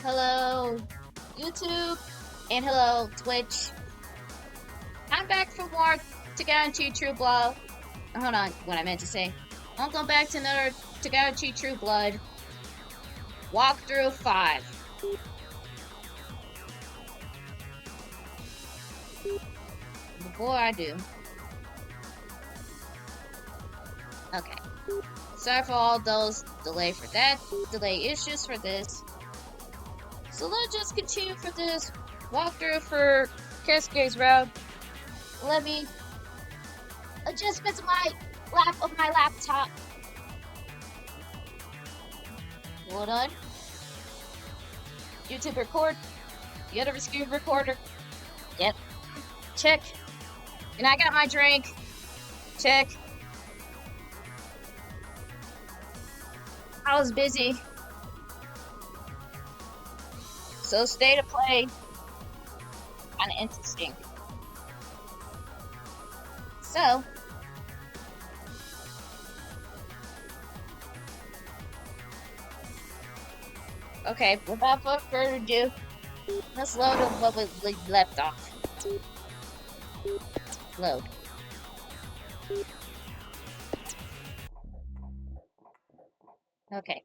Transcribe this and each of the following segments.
Hello, YouTube, and hello, Twitch. I'm back for more Togainu True Blood. Hold on, what I meant to say. Welcome back to another Togainu True Blood Walkthrough 5. Before I do. Okay. Sorry for all those delay issues for this. So let's just continue for this walkthrough for Keisuke's route. Let me adjust my laptop. Hold on. YouTube record. The other screen recorder. Yep. Check. And I got my drink. Check. I was busy. So stay to play. Kinda interesting. So okay, without further ado, let's load up what we left off. Load. Okay.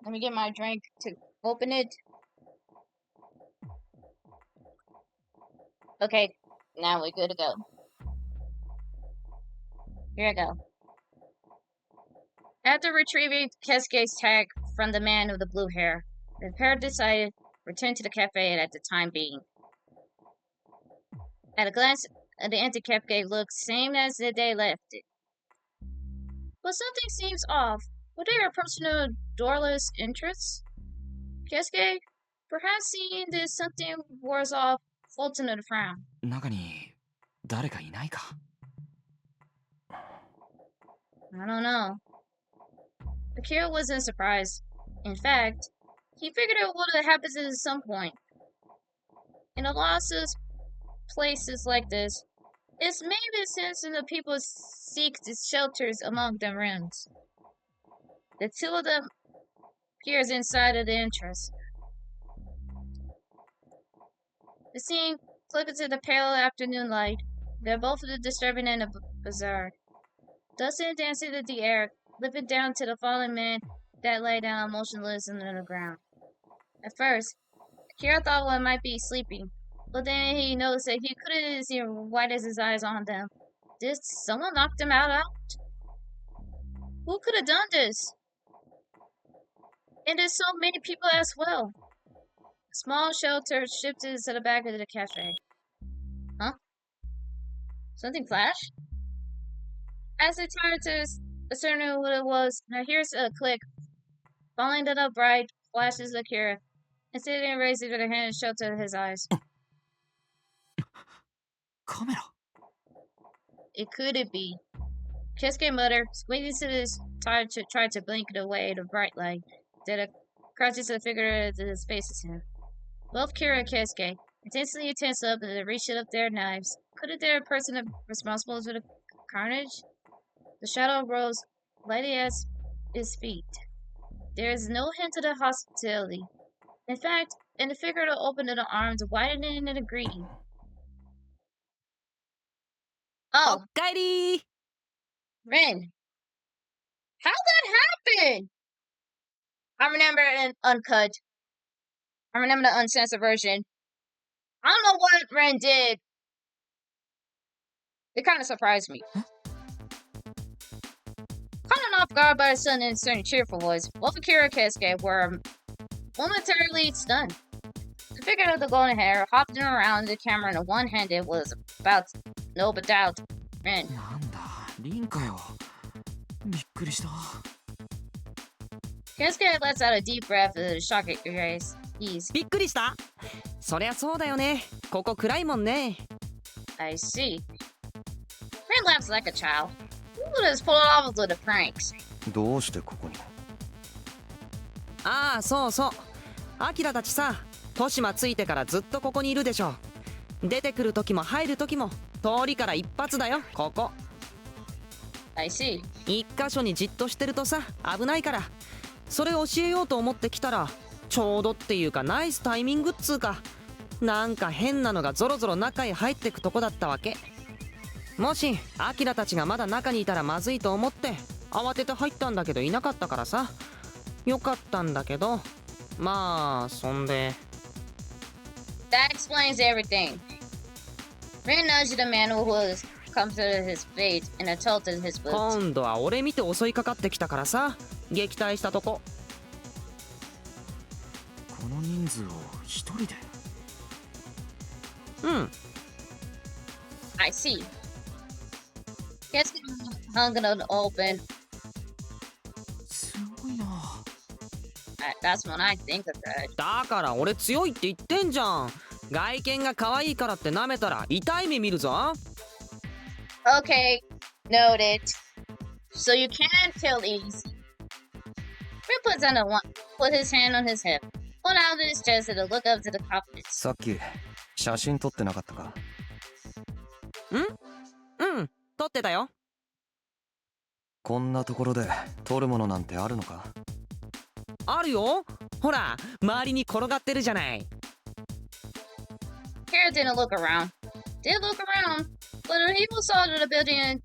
Let me get my drink to open it. Okay, now we're good to go. Here I go. After retrieving Keisuke's tag from the man with the blue hair, the pair decided to return to the cafe at the time being. At a glance, the empty cafe looked same as the day left it. But something seems off. Were they your personal doorless interests? Keisuke, perhaps seeing this something wears off Fulton a frown. 中に誰かいないか? I don't know. Akira wasn't surprised. In fact, he figured it would have happened at some point. In a lot of places like this, it's maybe since the people seek shelters among the ruins. The two of them appears inside of the entrance. The scene flickers in the pale afternoon light. They're both disturbing and bizarre. Dusting and dancing in the air, lifting down to the fallen man that lay down motionless on the ground. At first, Akira thought one might be sleeping, but then he noticed that he couldn't see wide as his eyes on them. Did someone knock them out? Who could have done this? And there's so many people as well. A small shelter shifted to the back of the cafe. Huh? Something flashed? As they tried to ascertain what it was, now here's a click. Following the bright flashes Akira, and sitting and raising their hand and sheltered his eyes. Camera. It couldn't be. Keisuke muttered, squeezing to his tire to try to blink away the bright light that crouches to the figure that his faces him. Both Kira and Keisuke intensely tensed up and reached up their knives. Couldn't there a person responsible for the carnage? The shadow rose lightly at his feet. There is no hint of the hospitality. In fact, in the figure that opened the arms, widening in a greeting. Oh, Okaeri! Ren. How'd that happen? I remember an uncut. I remember the uncensored version. I don't know what Ren did. It kind of surprised me. Huh? Caught off guard by a sudden and certain cheerful voice, both Akira and Keisuke were momentarily stunned. The figure of the golden hair hopped around the camera in one hand. It was about no doubt Ren. なんだ、リンかよ。びっくりした。Keisuke lets out a deep breath of shock at your eyes. Ease. びっくりした。そりゃそうだよね。ここ暗いもんね。I see. Ren laughs like a child. Who would have pulled off with the pranks? どうしてここに？ああ、そうそう。アキラたちさ、トシマついてからずっとここにいるでしょ。出てくる時も入る時も通りから一発だよ、ここ。I see. 一箇所にじっとしてるとさ危ないから、それ教えようと思ってきたらちょうどっていうかナイスタイミングっつうか、なんか変なのがゾロゾロ中へ入ってくとこだったわけ。もしアキラたちがまだ中にいたらまずいと思って慌てて入ったんだけどいなかったからさ、よかったんだけど、まあそんで。 That explains everything. Ren nudged the man who was come to his fate and assaulted his boots. 今度は俺見て襲いかかってきたからさ、撃退したとこ。この人数を一人で。うん。 I see. Keisuke hung it open. すごいな。That's when I think of that. だから俺強いって言ってんじゃん。外見が可愛いからって舐めたら痛い目見るぞ。 Okay, noted. So you can't kill easy. Ren put his hand on his hip, pulled out his chest and looked up to the cockpit. さっき写真撮ってなかったか。うん、撮ってたよ。こんなところで撮るものなんてあるのか。あるよ。ほら周りに転がってるじゃない。 Kara didn't look around. Did look around, but he saw the building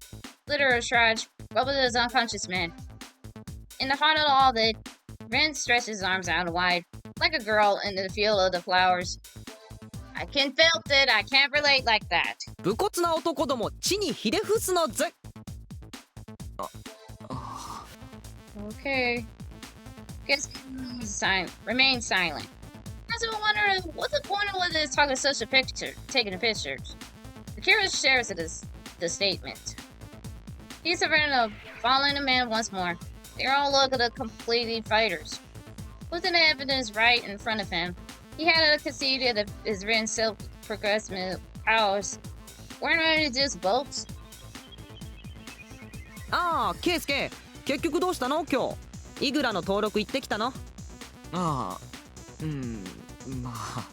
litter of trash rubble his unconscious man. In the heart of all that, Ren stretched his arms out wide, like a girl in the field of the flowers. I can feel it. I can't relate like that. 武骨な男ども地にひれ伏すのぜ。Okay. Guess remain silent. I was wondering what the point of this talking such a picture, taking the pictures. Akira shares the statement. He's surrounded following the man once more. They all look at the completely fighters. Putting the evidence right in front of him, he had conceded of his Ren's self-progressive powers. Weren't ready to just bolts? ああ、ケイスケ、結局どうしたの今日。イグラの登録行ってきたの？ああ、まあ。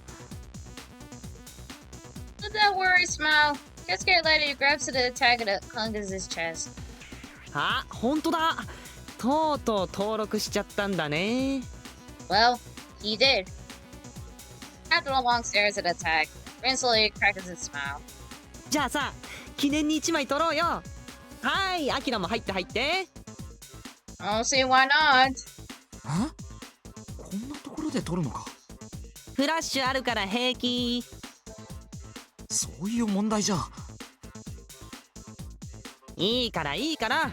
With that worried smile, Keisuke later grabs to the tag that hung in his chest. あ、本当だ。とうとう登録しちゃったんだね。Well, he did. After a long stares at the tag, Ren slowly cracks his smile. じゃあさ、記念に1枚撮ろうよ。はい、アキラも入って入って。I don't see why not. あ？こんなところで撮るのか。フラッシュあるから平気。そういう問題じゃ。いいからいいから。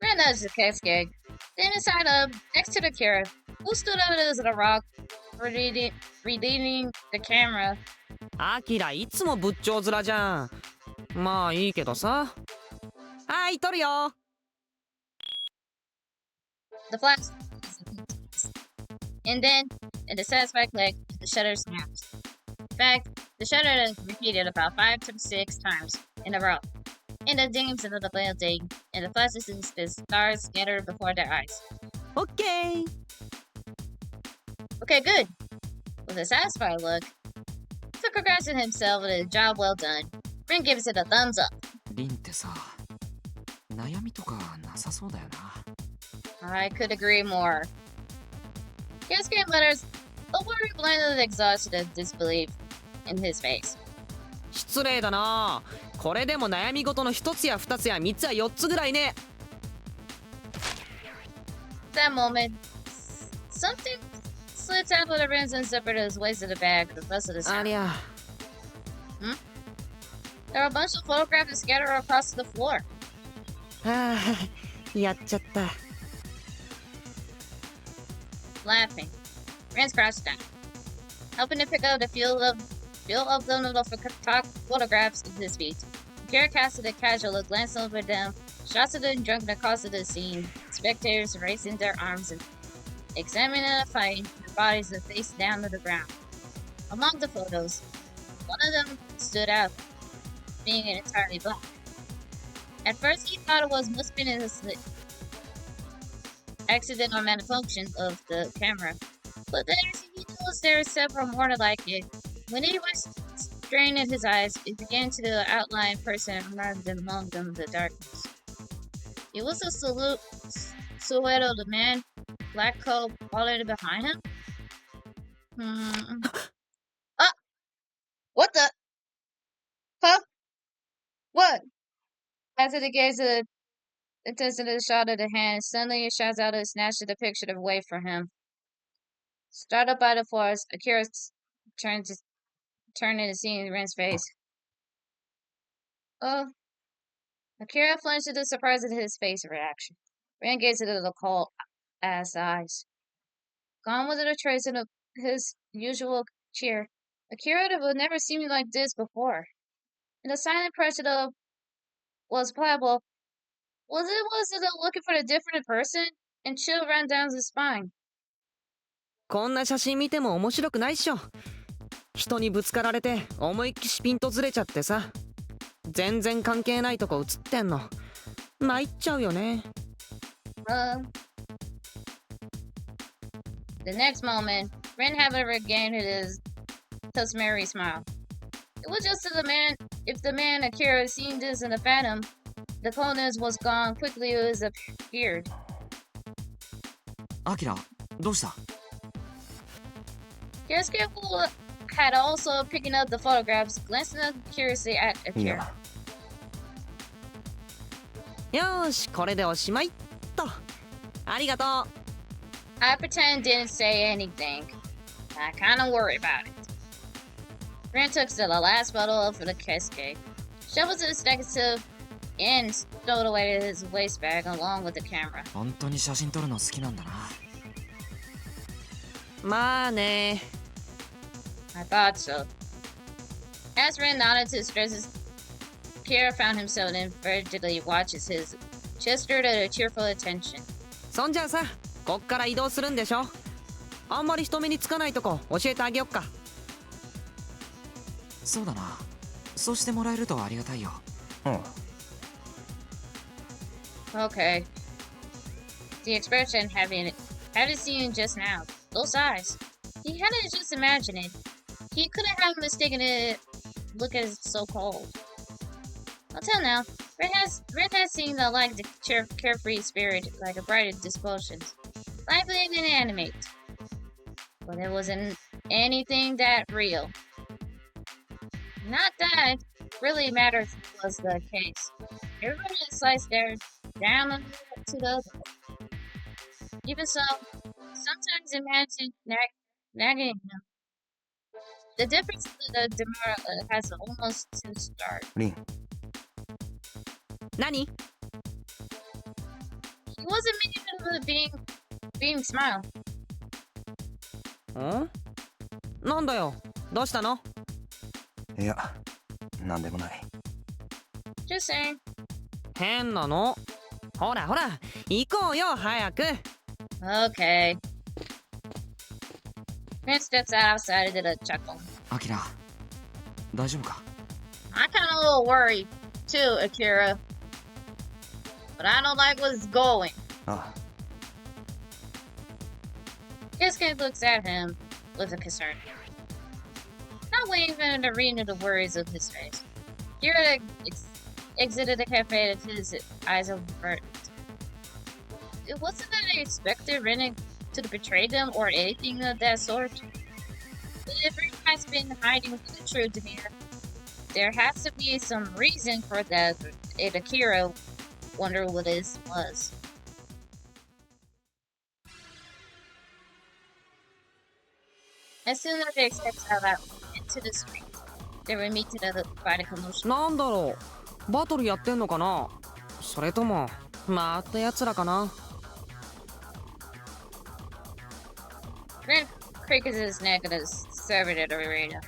Ren nudged Keisuke. Then inside next to the Kira, who stood up as a rock, reading the camera. アキラいつも仏頂面じゃん。まあいいけどさ。はい、撮るよ。The flash. And then, in the satisfied click, the shutter snapped. In fact, the shutter repeated about 5 to 6 times in a row. In the dims of the building, and the flashes and the stars scattered before their eyes. オッケー。 Okay, good. With a satisfied look, to congratulate himself with a job well done, Ren gives it a thumbs up. リンってさ、悩みとかなさそうだよな。I could agree more. Keisuke mutters, a worried blend of exhaustion and disbelief in his face. 失礼だな。これでも悩み事の1つや2つや3つや4つぐらいね。At that moment, something slips out of the rims and zipper to his waist of the bag, the rest of the あ sound. りゃ。There are a bunch of photographs scattered across the floor. ああ、やっちゃった。Laughing, Ren crouched down, helping to pick up the field of the photographs at his feet. Akira casted a casual look, glanced over them, shots of them drunken across the scene, spectators raising their arms and examining the fight, their bodies and face down to the ground. Among the photos, one of them stood out, being entirely black. At first, he thought it must have been an accident or malfunction of the camera, but then he noticed there were several more like it. When he was straining his eyes, it began to outline a person emerged among them in the darkness. It was a silhouette of the man, black coat, followed behind him. Ah! What the? Huh? What? As it gazed at the shot of the hand, suddenly it shouts out and snatches the picture away from him. Startled by the force, Akira turned to see Ren's face. Oh. Akira flinched in surprise at his face reaction. Ren gazed at the cold-ass eyes. Gone was a trace of his usual cheer. Akira had never seen me like this before. And the silent pressure was pliable. Was it looking for a different person? And chill ran down his spine. こんな写真見ても面白くないっしょ。人にぶつかられて思いっきしピンとずれちゃってさ。全然関係ないとこ写ってんの。参っちゃうよね。The next moment, Ren having regained his customary smile. It was just if the man Akira had seen this in the phantom, the coldness was gone quickly as it appeared. Akira, どうした? Keisuke had also picking up the photographs, glancing curiously at Akira. よーし、これでおしまいっと。ありがとう。I pretend didn't say anything. I kinda worry about it. Ren took the last photo of the Keisuke, shovels his negative, and stowed away his waist bag along with the camera. 本当に写真撮るの好きなんだな。まあね。I thought so. As Ren nodded to his dresses, Akira found himself invertedly watches his gesture to cheerful attention. そんじゃさ、こっから移動するんでしょ。あんまり人目につかないとこ教えてあげよっか。そうだな。そうしてもらえるとありがたいよ。Okay. The expression hadn't seen just now. Those eyes. He hadn't just imagined it. He couldn't have mistaken it. Look as so cold. Until now, Ren has seen the carefree spirit, like a bright disposition, lively and animate. But it wasn't anything that real. Not that really matters was the case. Everybody sliced their down to the other. Even so, sometimes imagine nagging him. The difference in the demur has almost to start. Rin. Nani? He wasn't making a being smile. ん？なんだよ。どうしたの？いや、なんでもない。Just saying. 変なの。ほらほら、行こうよ、早く。Okay. Ren steps outside and did a chuckle. Akira, 大丈夫か? I'm kinda a little worried, too, Akira. But I don't like what's going. Keisuke looks at him with a concern. Not waiting to read into the worries of his face. Akira exited the cafe with his eyes averted. It wasn't that I expected Ren to betray them or anything of that sort. But if Ren has been hiding the truth here, there has to be some reason for that, and Akira wondered what it was. As soon as they stepped out into the street, they were meted by the commotion. なんだろう。バトルやってんのかな。それとも回ったやつらかな。Ren cracked his neck at a servitor arena.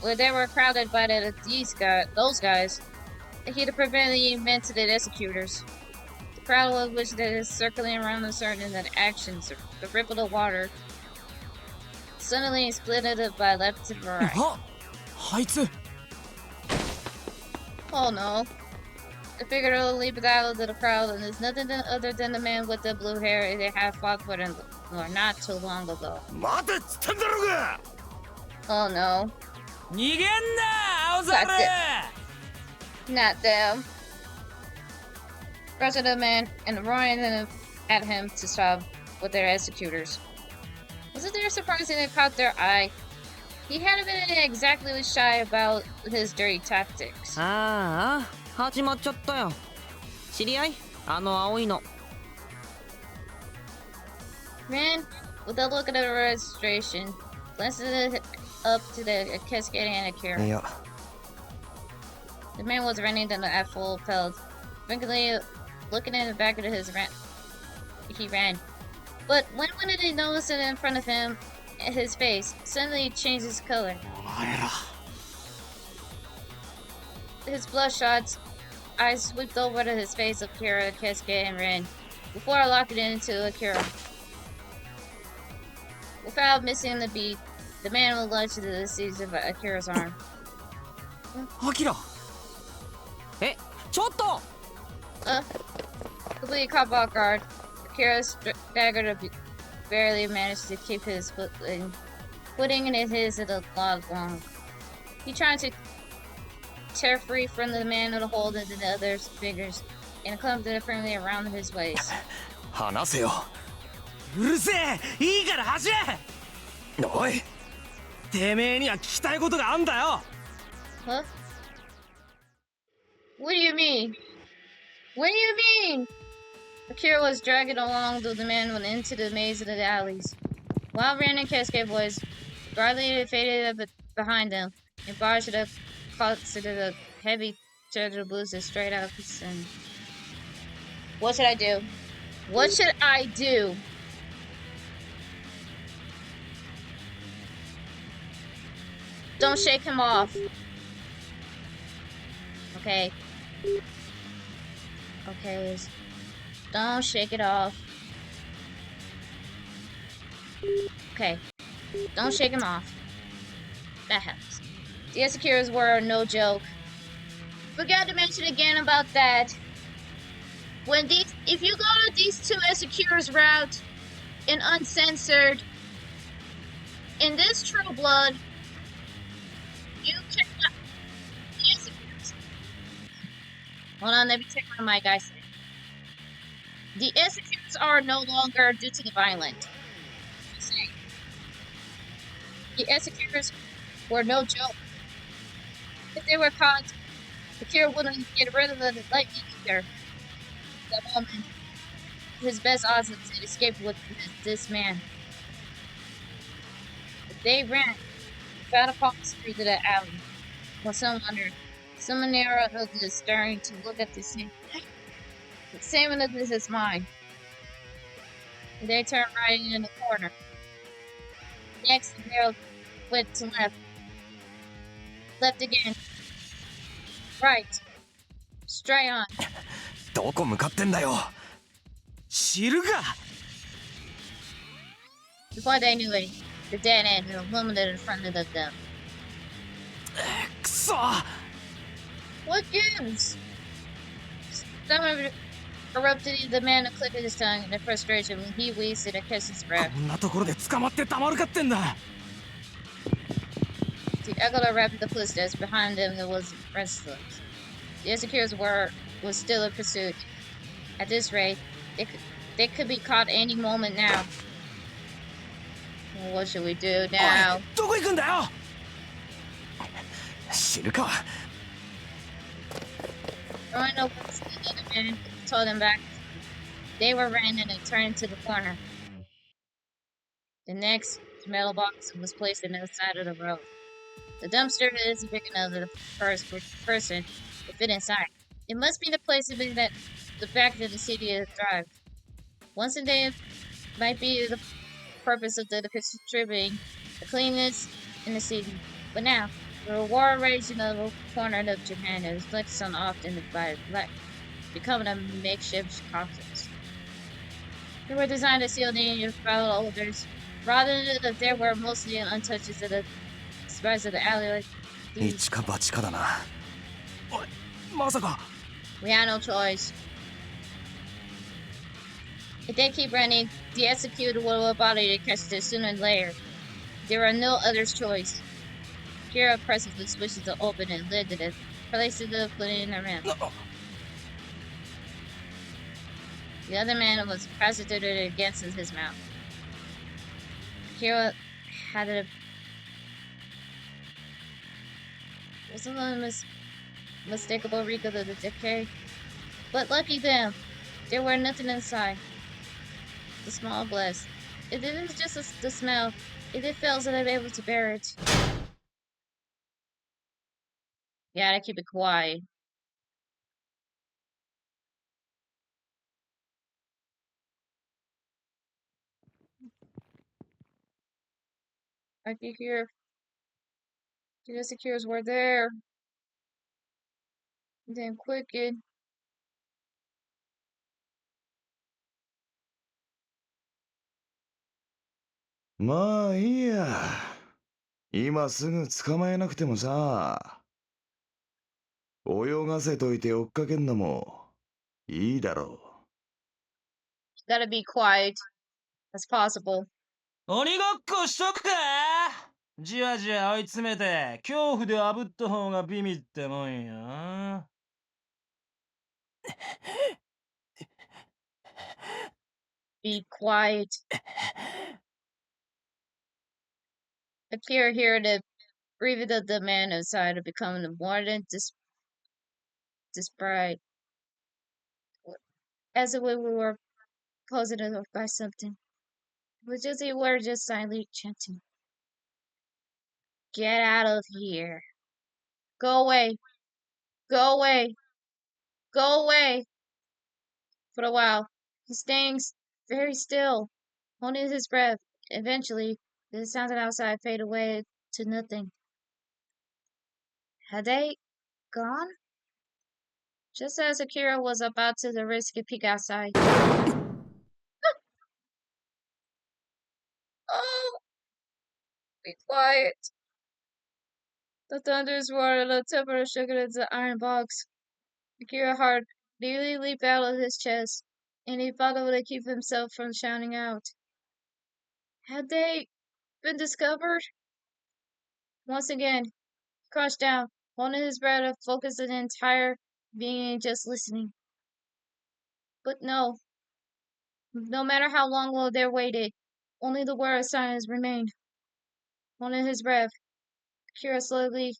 Where they were crowded by those guys, he to prevent the invented executors. The crowd of which that is circling around the certain that actions, the ripple of water, suddenly split it by left to right. あいつ Oh no. The figure leaped out of the crowd and is nothing other than the man with the blue hair they had fought for them not too long ago. 待てっつってんだろうが Oh no. 逃げんな青猿 Not them. rush at the man and roaring at him to stop with their executors. Wasn't there surprising it caught their eye? He hadn't been exactly shy about his dirty tactics. ああ、始まっちゃったよ。知り合い？あの青いの。Ran, with a look at the registration, glanced up to the Keisuke and Akira. いや The man was running down at full pelt, frankly looking in the back of he ran. But when did he notice it in front of him, his face suddenly changed its color. お前ら His bloodshot eyes swept over to his face of Akira, Keisuke, and Ren, before locking it into Akira. Without missing the beat, the man will lunge to the seats of Akira's arm. アキラえ、ちょっと Completely caught off guard, Akira staggered barely managed to keep his footing in his log long. He tried to tear free from the man of the hold into the other's fingers and clumped it firmly around his waist. 話せよ。うるせえいいから走れおいてめえには聞きたいことがあんだよ Huh? What do you mean? What do you mean? Akira was dragging along the man went into the maze of the alleys. While Ren and Keisuke boys guardedly faded up behind them and barged up close to the heavy turtle blues straight out the sun. What should I do? What should I do? Don't shake him off. Okay. Okay, Liz. Don't shake it off. Okay. Don't shake him off. That helps. The executors were no joke. Forgot to mention again about that. If you go to these two executors route in uncensored, in this True Blood, you cannot. The executors. Hold on, let me take my mic, guys. The executors are no longer due to the violent. The executors were no joke. If they were caught, Akira wouldn't get rid of them lightly either. That moment, his best odds was to escape with this man. If they ran, found a cross through the alley, while someone near was starting to look at the same of his mind. They turned right in the corner. Next, the barrel went to left. Left again. Right. Straight on. どこ向かってんだよ。知るか Before they knew it, the dead end illuminated in front of them. くそ What gives? Someone erupted the man and clicked his tongue in frustration when he wasted a kiss his breath. こんなところで捕まってたまるかってんだ The echo rapped the footsteps behind them that was restless. The executors was still in pursuit. At this rate, they could be caught any moment now. Well, what should we do おい now? どこ行くんだよ知るか。 Throwing open the other man told them back. They were ran and turned to the corner. The next metal box was placed on the side of the road. The dumpster isn't big enough for the first person to fit inside. It must be the place to be that the back of the city is drive. Once a day might be the purpose of the contributing the cleanliness in the city. But now, the war raging in the corner of Japan is flexed on often by black, becoming a makeshift complex. They were designed to seal the fellow odors, rather than that there were mostly untouched to the spice of the alley like these. 一か八かだな。おいまさか We had no choice. If they keep running, the executed will body to catch this sooner or later. There are no other choice. Kira presses the switches to open and lifted it, places the foot in the rim. The other man was prostituted against his mouth. Akira had a wasn't the unmistakable reek of the decay. But lucky them, there were nothing inside. The small blast. It didn't just the smell. It felt that I'm able to bear it. Yeah, I keep it quiet. I can hear the secures were there. Then quicken.まあいいや。今すぐ捕まえなくてもさ。泳がせといて追っかけんのもいいだろう。Gotta be quiet as possible. 鬼ごっこしとくか？じわじわ追い詰めて恐怖で炙った方がビビってもんよ。Be quiet. Akira here to breathe the demand inside to become more than desperate. As if we were positive by something. Which is we were just silently chanting. Get out of here. Go away. Go away. Go away. For a while, he stands very still, holding his breath. Eventually, the sounds outside fade away to nothing. Had they gone? Just as Akira was about to risk a peek outside. Oh! Be quiet. The thunders roared and the temperature shook into the iron box. Akira's heart nearly leaped out of his chest, and he fought to keep himself from shouting out. Had they been discovered? Once again, he crouched down, holding his breath and focused his entire being just listening. But no. No matter how long they waited, only the word of silence remained. Holding his breath, Akira slowly,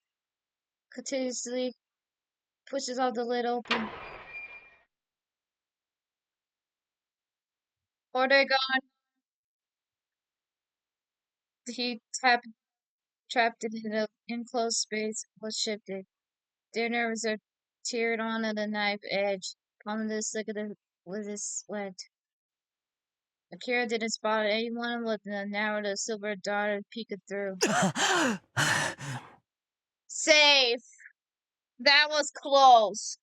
continuously pushes off the lid open. Are they gone? He trapped in an enclosed space was shifted. Their nerves are teared onto the knife edge, palming the slick with his sweat. Akira didn't spot anyone with the narrow silver dart peeking through. Safe! That was close!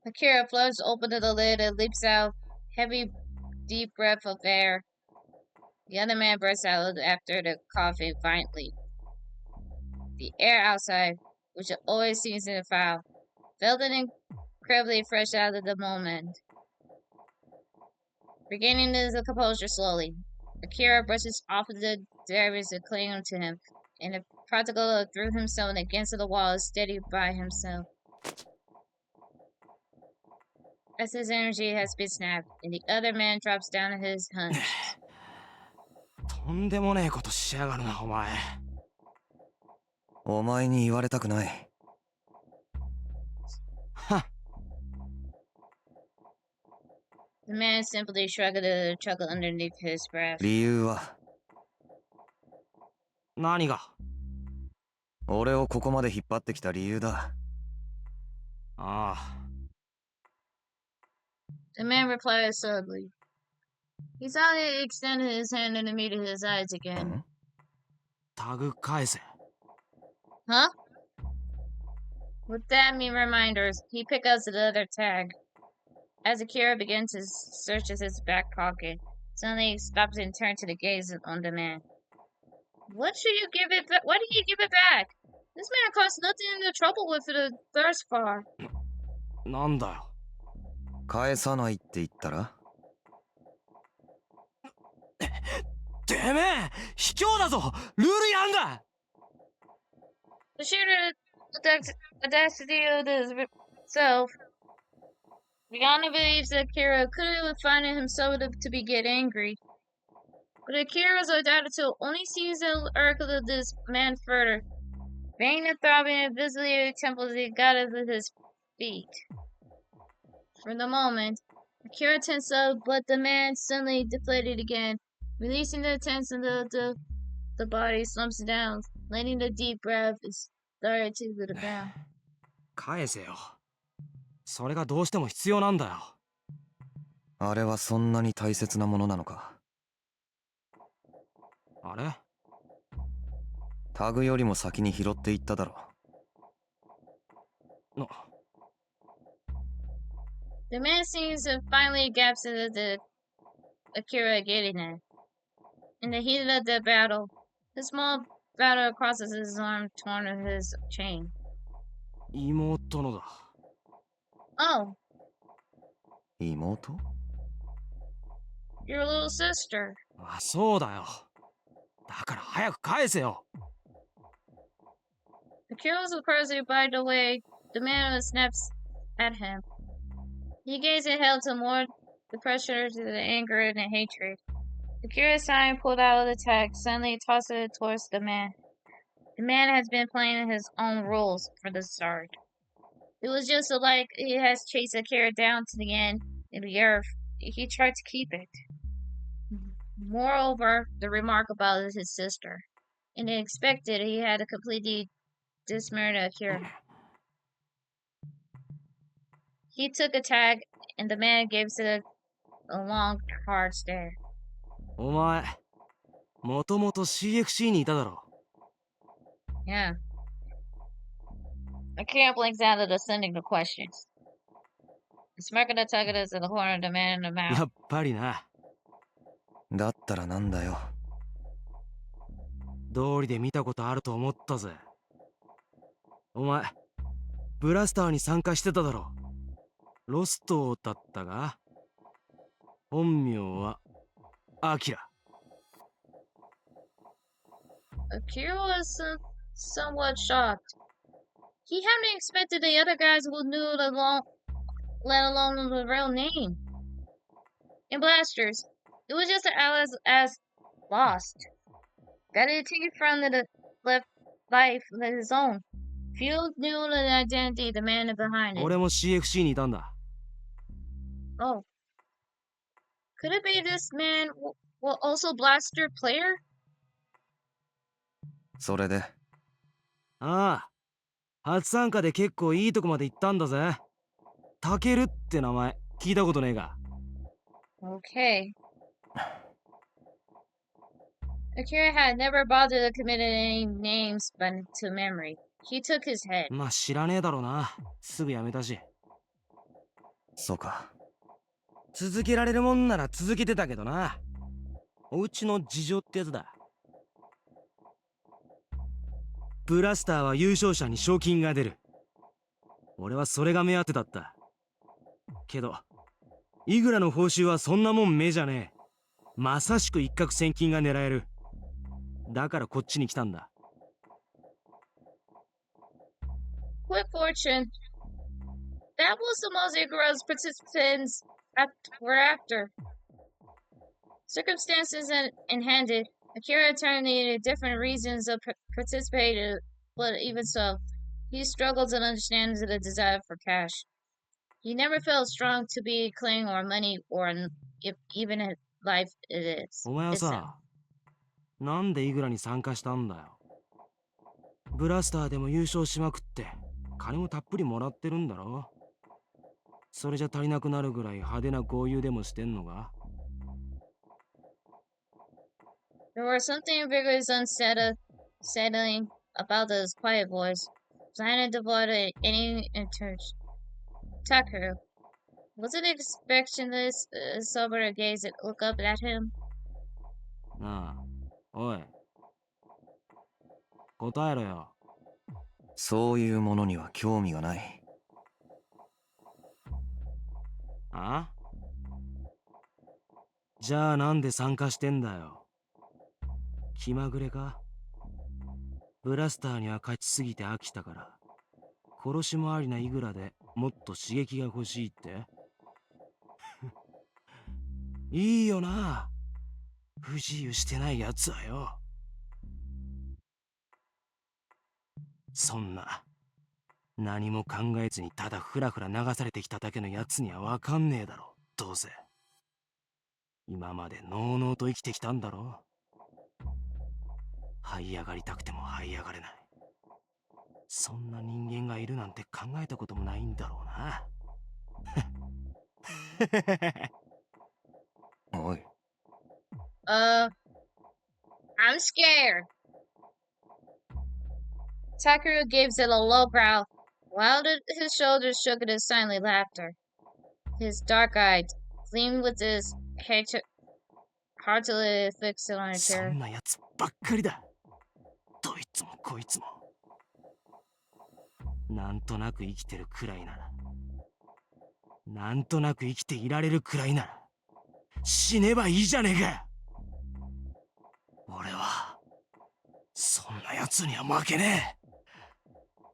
Akira flushes open the lid and leaps out, heavy, deep breath of air. The other man bursts out after the coughing violently. The air outside, which always seems in the foul, felt incredibly fresh out of the moment. Regaining his composure slowly, Akira brushes off the debris that cling to him, and the prodigal threw himself against the wall, steady by himself. As his energy has been snapped, and the other man drops down on his hunch. とんでもねえことしやがるな、お前。お前に言われたくない。はっ。The man simply shrugged the chuckle underneath his breath. 理由は何が？俺をここまで引っ張ってきた理由だ。ああ。The man replied suddenly. He suddenly extended his hand and meted his eyes again. タグ返せ。Huh? With that mean reminders, he picked up the other tag. As Akira began to search his back pocket, suddenly he stopped and turned to the gaze on the man. What should you give it back? Why did you give it back? This man caused nothing in the trouble with it thus far. なんだよ。返さないって言ったら？てめえ、卑怯だぞ。ルール違反だ。The shooter audacity of itself, Rihanna believes that Akira could have found himself to be get angry. But Akira's attitude only sees the arc of this man further. Banging and throbbing and visibly temples he got at his feet. For the moment, Akira tensed up, but the man suddenly deflated again, releasing the tension of the body slumps down, letting the deep breath start to the ground. 返せよ。それがどうしても必要なんだよ。あれはそんなに大切なものなのか。あれ？タグよりも先に拾っていっただろ。The man seems to finally gasp at the Akira getting it. In the heat of the battle, the small battle crosses his arm, torn of his chain. 妹のだ。Oh, 妹？ your little sister. あ、そうだよ。だから早く返せよ。Akira was closely by the way the man snaps at him. He gazed and held to more the pressure to the anger and the hatred. Akira's time pulled out of the text, suddenly tossed it towards the man. The man has been playing his own rules for the start. It was just like he has chased Akira down to the end of the earth. He tried to keep it. Moreover, the remark about his sister. And he expected he had a completely dismissed Akira. He took a tag, and the man gave it a long, hard stare. お前、もともと CFC にいただろ。Yeah. Akira blinks out of the sending the questions. Smirking the tug is in the corner of the man in the mouth. やっぱりな。だったらなんだよ。道理で見たことあると思ったぜ。お前、ブラスターに参加してただろ。ロストだったが、本名はアキラ。Akira was somewhat shocked. He hadn't expected the other guys would knew let alone the real name. And blasters, it was just as lost. Got it taken from the left life of his own. Few knew the identity of the man behind it. 俺も CFC にいたんだ。Oh. Could it be this man also blaster player? それで。ああ、初参加で結構いいとこまで行ったんだぜ。タケルって名前聞いたことねえが。Okay. Akira had never bothered to commit any names but to memory. He took his head. まあ知らねえだろうな。すぐやめたし。そうか。続けられるもんなら続けてたけどな。おうちの事情ってやつだ。ブラスターは優勝者に賞金が出る。俺はそれが目当てだった。けど、イグラの報酬はそんなもん目じゃねえ。まさしく一攫千金が狙える。だからこっちに来たんだ。Quick fortune. That was the most Igoro's participants were after. Circumstances and handed, Akira attorney different reasons of participated, but even so, he struggled to understand the desire for cash. He never felt strong to be cling or money or if even if life it is. お前はさ、なんでイグラに参加したんだよ。ブラスターでも優勝しまくって、金もたっぷりもらってるんだろ。それじゃ足りなくなるぐらい派手な豪遊でもしてんのか。There was something vigorous unsettling about his quiet voice, silent devoid of any interest. Takaru. Was it expressionless, sober gaze that looked up at him? なあ、おい。答えろよ。そういうものには興味がない。あ？じゃあなんで参加してんだよ。気まぐれか？ブラスターには勝ちすぎて飽きたから。殺しもありなイグラでもっと刺激が欲しいって？いいよな、不自由してないやつはよ。そんな何も考えずにただフラフラ流されてきただけのやつにはわかんねえだろ、どうせ。今までのうのうと生きてきたんだろ。這い上がりたくても這い上がれない。そんな人間がいるなんて考えたこともないんだろうな。おい。I'm scared. Takeru gives it a low growl, while his shoulders shook at his silent laughter. His dark eyes gleamed with his heartily fixed on a そ chair. んなやつばっかりだ。どいつもこいつも。なんとなく生きてるくらいなら、なんとなく生きていられるくらいなら、死ねばいいじゃねえか。俺はそんなやつには負けねえ。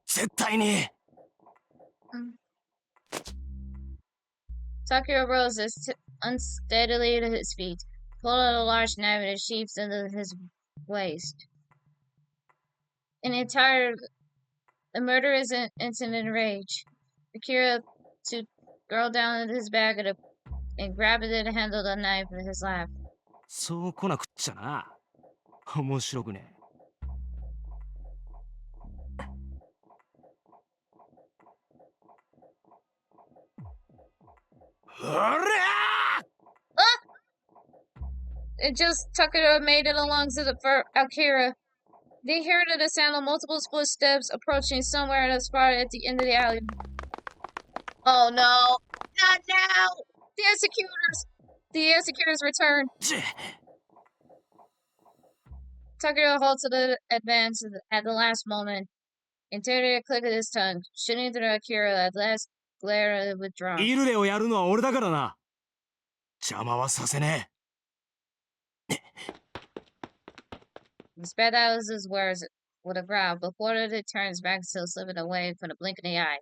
絶対に。Takeru rose unsteadily to his feet, pulled out a large knife and sheathed into his waist. A murderous incident of rage. Akira to girl down into his bag and grabbed the handle of the knife in his lap. そう来なくっちゃな。面白くねえ。It just Takeru made it along to the Akira. They heard the sound of multiple footsteps approaching somewhere in a spot at the end of the alley. Oh no! Not now! The executors! The executors return. Takeru halted the advance at the last moment, and Terry clicked his tongue, shooting through Akira at last glare withdrawn. イルレをやるのは俺だからな。邪魔はさせねえ。He spat out his words with a growl before it turns back, still slipping away from the blink of the eye.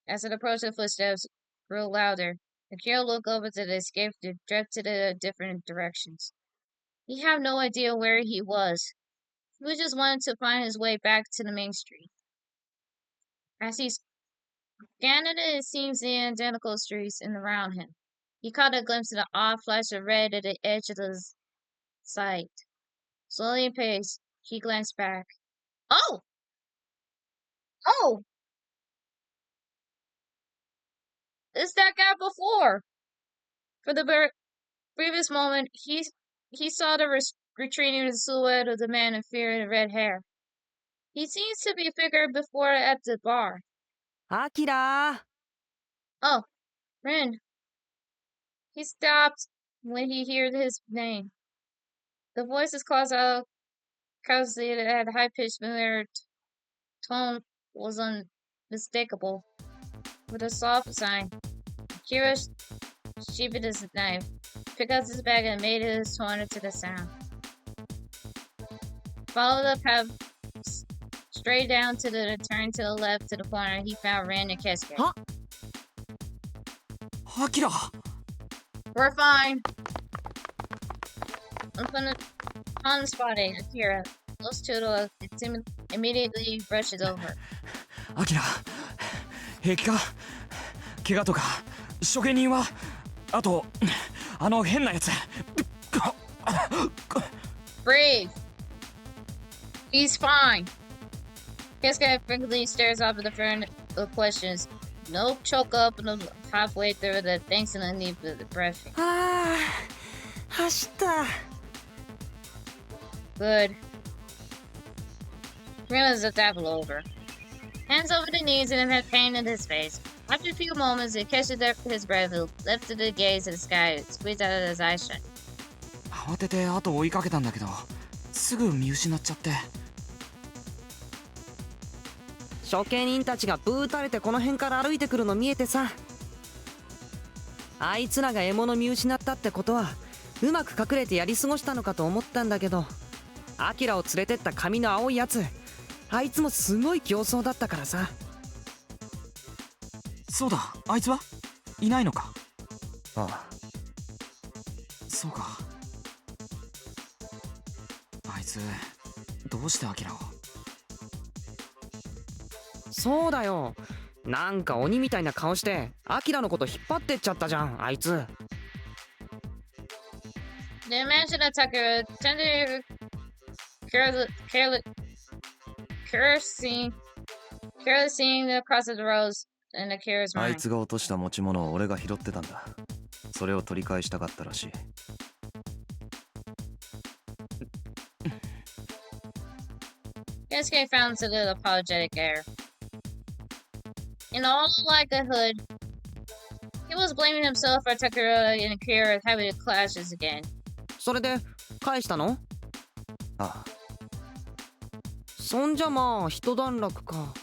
As it approached, the footsteps grew louder. Akira looked over to the escape and drifted in different directions. He had no idea where he was. He just wanted to find his way back to the main street. As he scanned it seems the identical streets and around him. He caught a glimpse of the odd flash of red at the edge of the sight. Slowly in pace, he glanced back. Oh! Oh! It's that guy before! For the previous moment, he saw the retreating silhouette of the man in fear and red hair. He seems to be figured before at the bar. Akira! Oh, Rin. He stopped when he heard his name. The voice's causally at high-pitched familiar tone was unmistakable. With a soft sign, Akira sheathed his knife, picked up his bag, and made his turn to the sound. Followed the path straight down to the turn to the left to the corner. He found Rin and Keisuke. Huh? Akira! We're fine. Upon spotting Akira, those two immediately brushes over. Akira, 平気か？怪我とか処刑人は？あとあの変なやつ。Breathe. He's fine. Keisuke frankly stares off at the front of questions. No choke up halfway through the thanks and underneath the breath. ああ、走った。Good. Realized the dabble over. Hands over the knees and had pain in his face. After a few moments, he catches his breath, lifted the gaze to the sky, squeezed out of his eyes shut. 慌てて後を追いかけたんだけど、すぐ見失っちゃって。処刑人たちがブーたれてこの辺から歩いてくるの見えてさ。あいつらが獲物見失ったってことは、うまく隠れてやり過ごしたのかと思ったんだけど、アキラを連れてった髪の青いやつ、あいつもすごい競争だったからさ。そうだ、あいつはいないのか。ああ、そうか。あいつどうしてアキラを。そうだよ、なんか鬼みたいな顔してアキラのこと引っ張ってっちゃったじゃん、あいつ。 The imagine attacker tended caressing across the roads in Akira's あい mind. つが落とした持ち物を俺が拾ってたんだ。それを取り返したかったらしい。Keisuke found a little apologetic air. In all likelihood, he was blaming himself for Takura and Akira having clashes again. それで返したの？ああ、そんじゃまあ一段落か。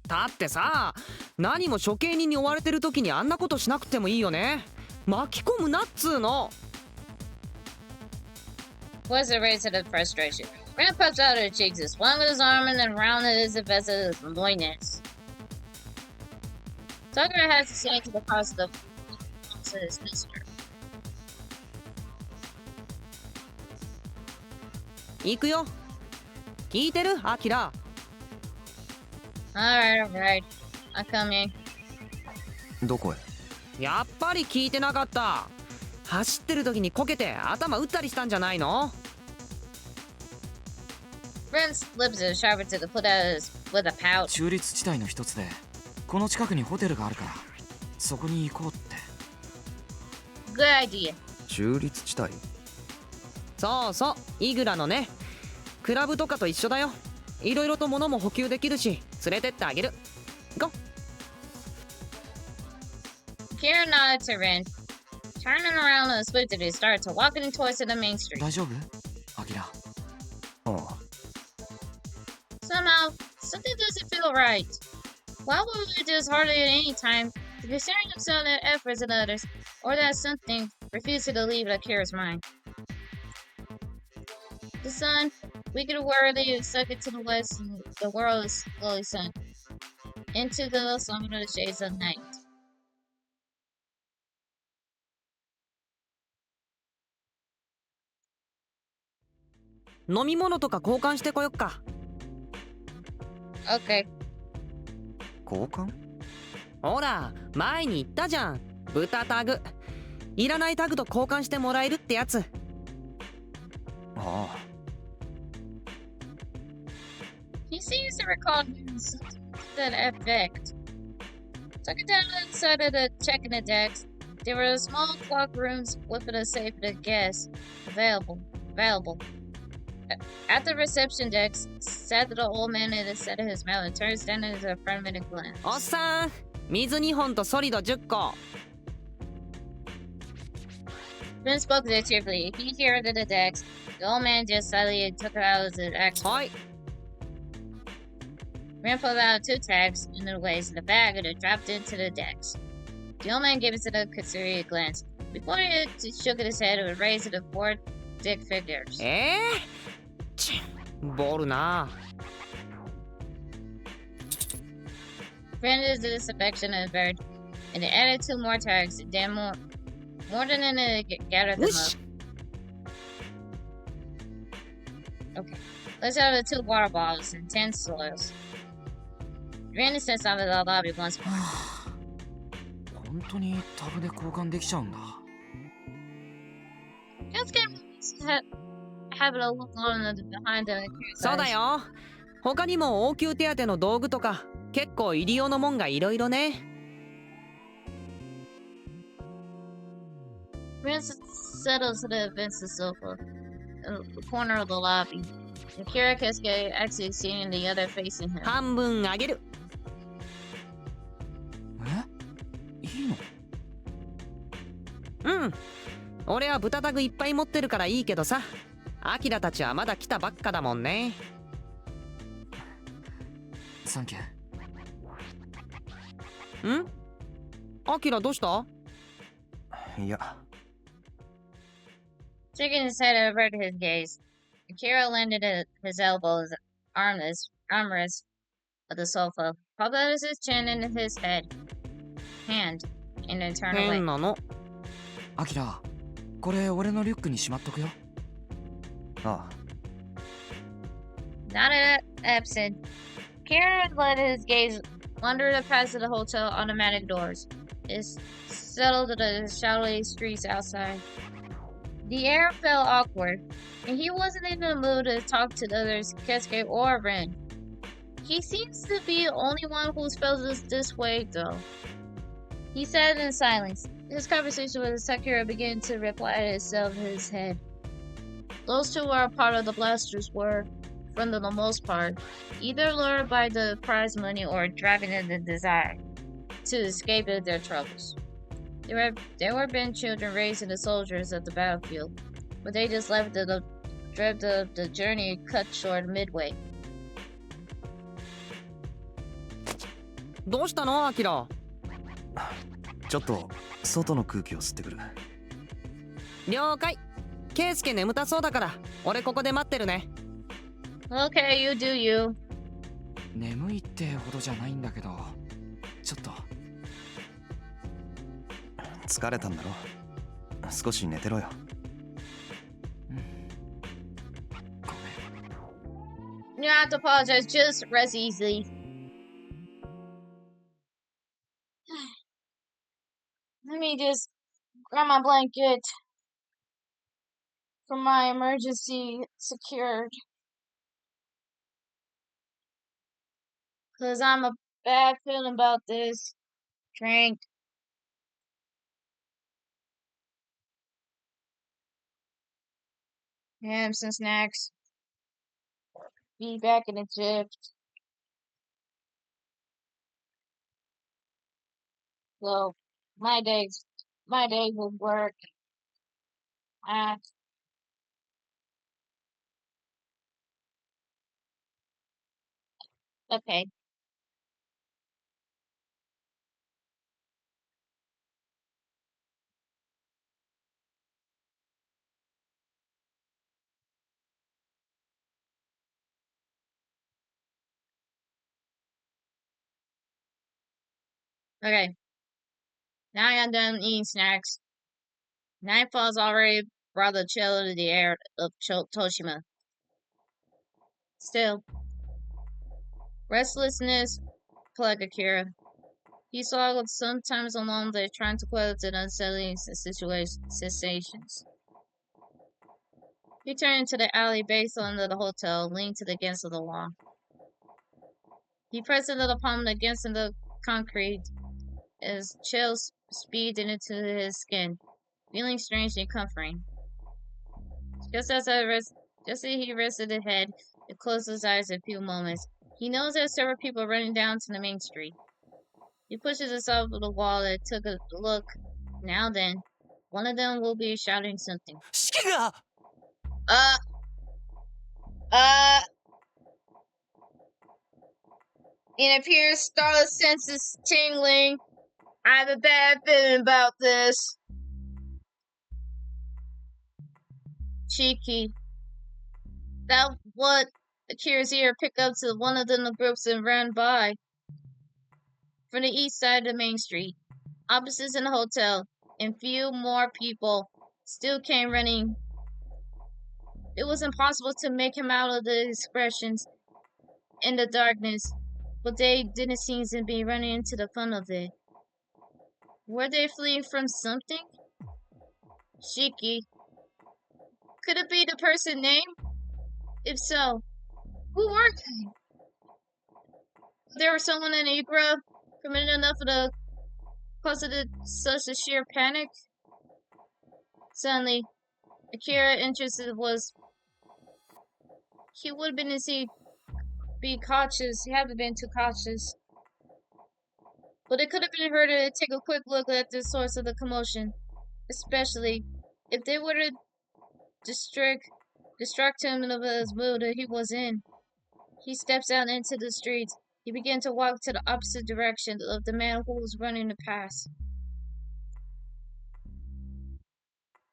だってさ、何も処刑人に追われてる時にあんなことしなくてもいいよね。巻き込むなっつーの。 Was a race to the frustration. Grant puffed out her cheeks and swung with his arm and then rounded his vessel with loinness. Takura had to stand to the cross of his sister. 行くよ。聞いてる？アキラ。 Alright. I'm coming. どこへ？やっぱり聞いてなかった。走ってる時にこけて頭打ったりしたんじゃないの？ Brent's lips are sharpened to the put out with a pout. 中立地帯の一つでこの近くにホテルがあるからそこに行こうって。 Good idea. 中立地帯？そうそう、イグラのね。クラブとかと一緒だよ。いろいろと物も補給できるし連れてってあげる。ゴー。 Akira nodded to Ren, turning around and swiftly started to walking towards the main street. 大丈夫？アキラ。ああ、 Somehow, something doesn't feel right. Why would we do this hardly at any time, considering himself and efforts of others, or that something refused to leave Akira's mind? The sun, weaker worthy, sucked it to the west, and the world is slowly sunk into the somber shades of night. 飲み物とか交換してこよっか。 Okay. 交換？ほら、前に言ったじゃん。豚タグ。いらないタグと交換してもらえるってやつ。ああ、 He seems to recall hearing something to that effect. Took it down inside of the checking the decks. There were small clock rooms with a safe for the guests available. At the reception desk, sat the old man at the set of his mouth and turned down into a front-minded glance. おっさん、水2本とソリド10個。 Ben spoke there cheerfully. He carried to the decks. The old man just slightly took out his axe. はい。 Ran pulled out 2 tags in the waist in the bag and it dropped into the decks. The old man gave it a considerate glance. Before he shook his head, it was raised to the 4 dick figures. ちボールな。 Granted the disaffection of the bird, and they added 2 more tags. Then more than enough to gather them up. Okay. Let's have the 2 water bottles and 10 soils. Ran stepped out of the lobby once more. 本当にタグで交換できちゃうんだ。 Have a look on behind them. そうだよ。他にも応急手当の道具とか結構入り用のもんがいろいろね。 Ran settled to the Vincent sofa in the corner of the lobby. Akira Keisuke actually seeing the other facing him. 半分あげる。え？いいの？うん。俺は豚タグいっぱい持ってるからいいけどさ。アキラたちはまだ来たばっかだもんね。サンキュー。ん？アキラどうした？いや。 Shaking his head, averted his gaze. Akira landed his elbow, his arm, his armrest of the sofa, propped up his chin in his hand, and then turned away. 変なの。アキラ、これ俺のリュックにしまっとくよ。あ Not absent, Kieran let his gaze wander past the hotel automatic doors. It settled to the shadowy streets outside. The air felt awkward, and he wasn't in the mood to talk to the others, Keisuke or Ren. He seems to be the only one who's felt this way, though. He sat in silence. His conversation with Sakura began to reply itself in his head. Those two were a part of the blasters were, for the most part, either lured by the prize money or driving in the desire to escape their troubles. There were been children raised in the soldiers of the battlefield, but they just left the journey cut short midway. どうしたの、アキラ。ちょっと外の空気を吸ってくる。了解。ケイスケ眠たそうだから、俺ここで待ってるね。Okay, you do you. 眠いってほどじゃないんだけど、ちょっと。疲れたんだろ。少し寝てろよ。ごめん。 You don't have to apologize, just rest easily. Let me just grab my blanket for my emergency secured. Cause I'm a bad feeling about this. Drink. Have some snacks. Be back in the shift. So my day will work. Okay. Okay. Now I got done eating snacks. Nightfall's already brought the chill to the air of Toshima. Still, restlessness plagued Akira. He struggled sometimes along there trying to quell the unsettling sensations. He turned into the alley based under the hotel, leaned to the against of the wall. He pressed a little palm against the concrete as chills speeded into his skin, feeling strange and comforting. Just as he rested his head and closed his eyes a few moments, he noticed there were several people running down to the main street. He pushes himself to the wall and took a look. Now then, one of them will be shouting something. シキが It appears Starla's senses tingling. I have a bad feeling about this. Cheeky. That what Akira's ear picked up to one of the groups and ran by. From the east side of the main street, opposites in the hotel, and few more people still came running. It was impossible to make him out of the expressions in the darkness, but they didn't seem to be running into the fun of it. Were they fleeing from something? Shiki. Could it be the person name? If so, who were they? There was someone in Ikra committed enough of the cause of such a sheer panic. Suddenly, Akira interested was he would have been to be cautious. He hadn't been too cautious. But it could have been her to take a quick look at the source of the commotion, especially if they were to distract him of his mood that he was in. He steps out into the street. He began to walk to the opposite direction of the man who was running the pass.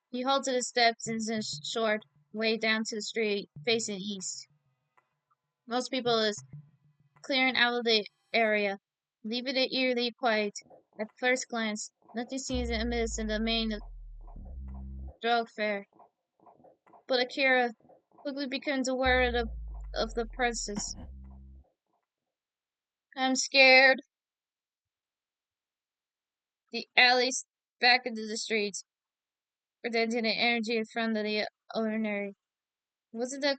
He halted his steps and short way down to the street, facing east. most people is clearing out of the area, leaving it eerily quiet. At first glance, nothing seems amiss in the main thoroughfare. But Akira quickly becomes aware of the presence. I'm scared. The alleys back into the streets, presenting an energy from the ordinary. Wasn't that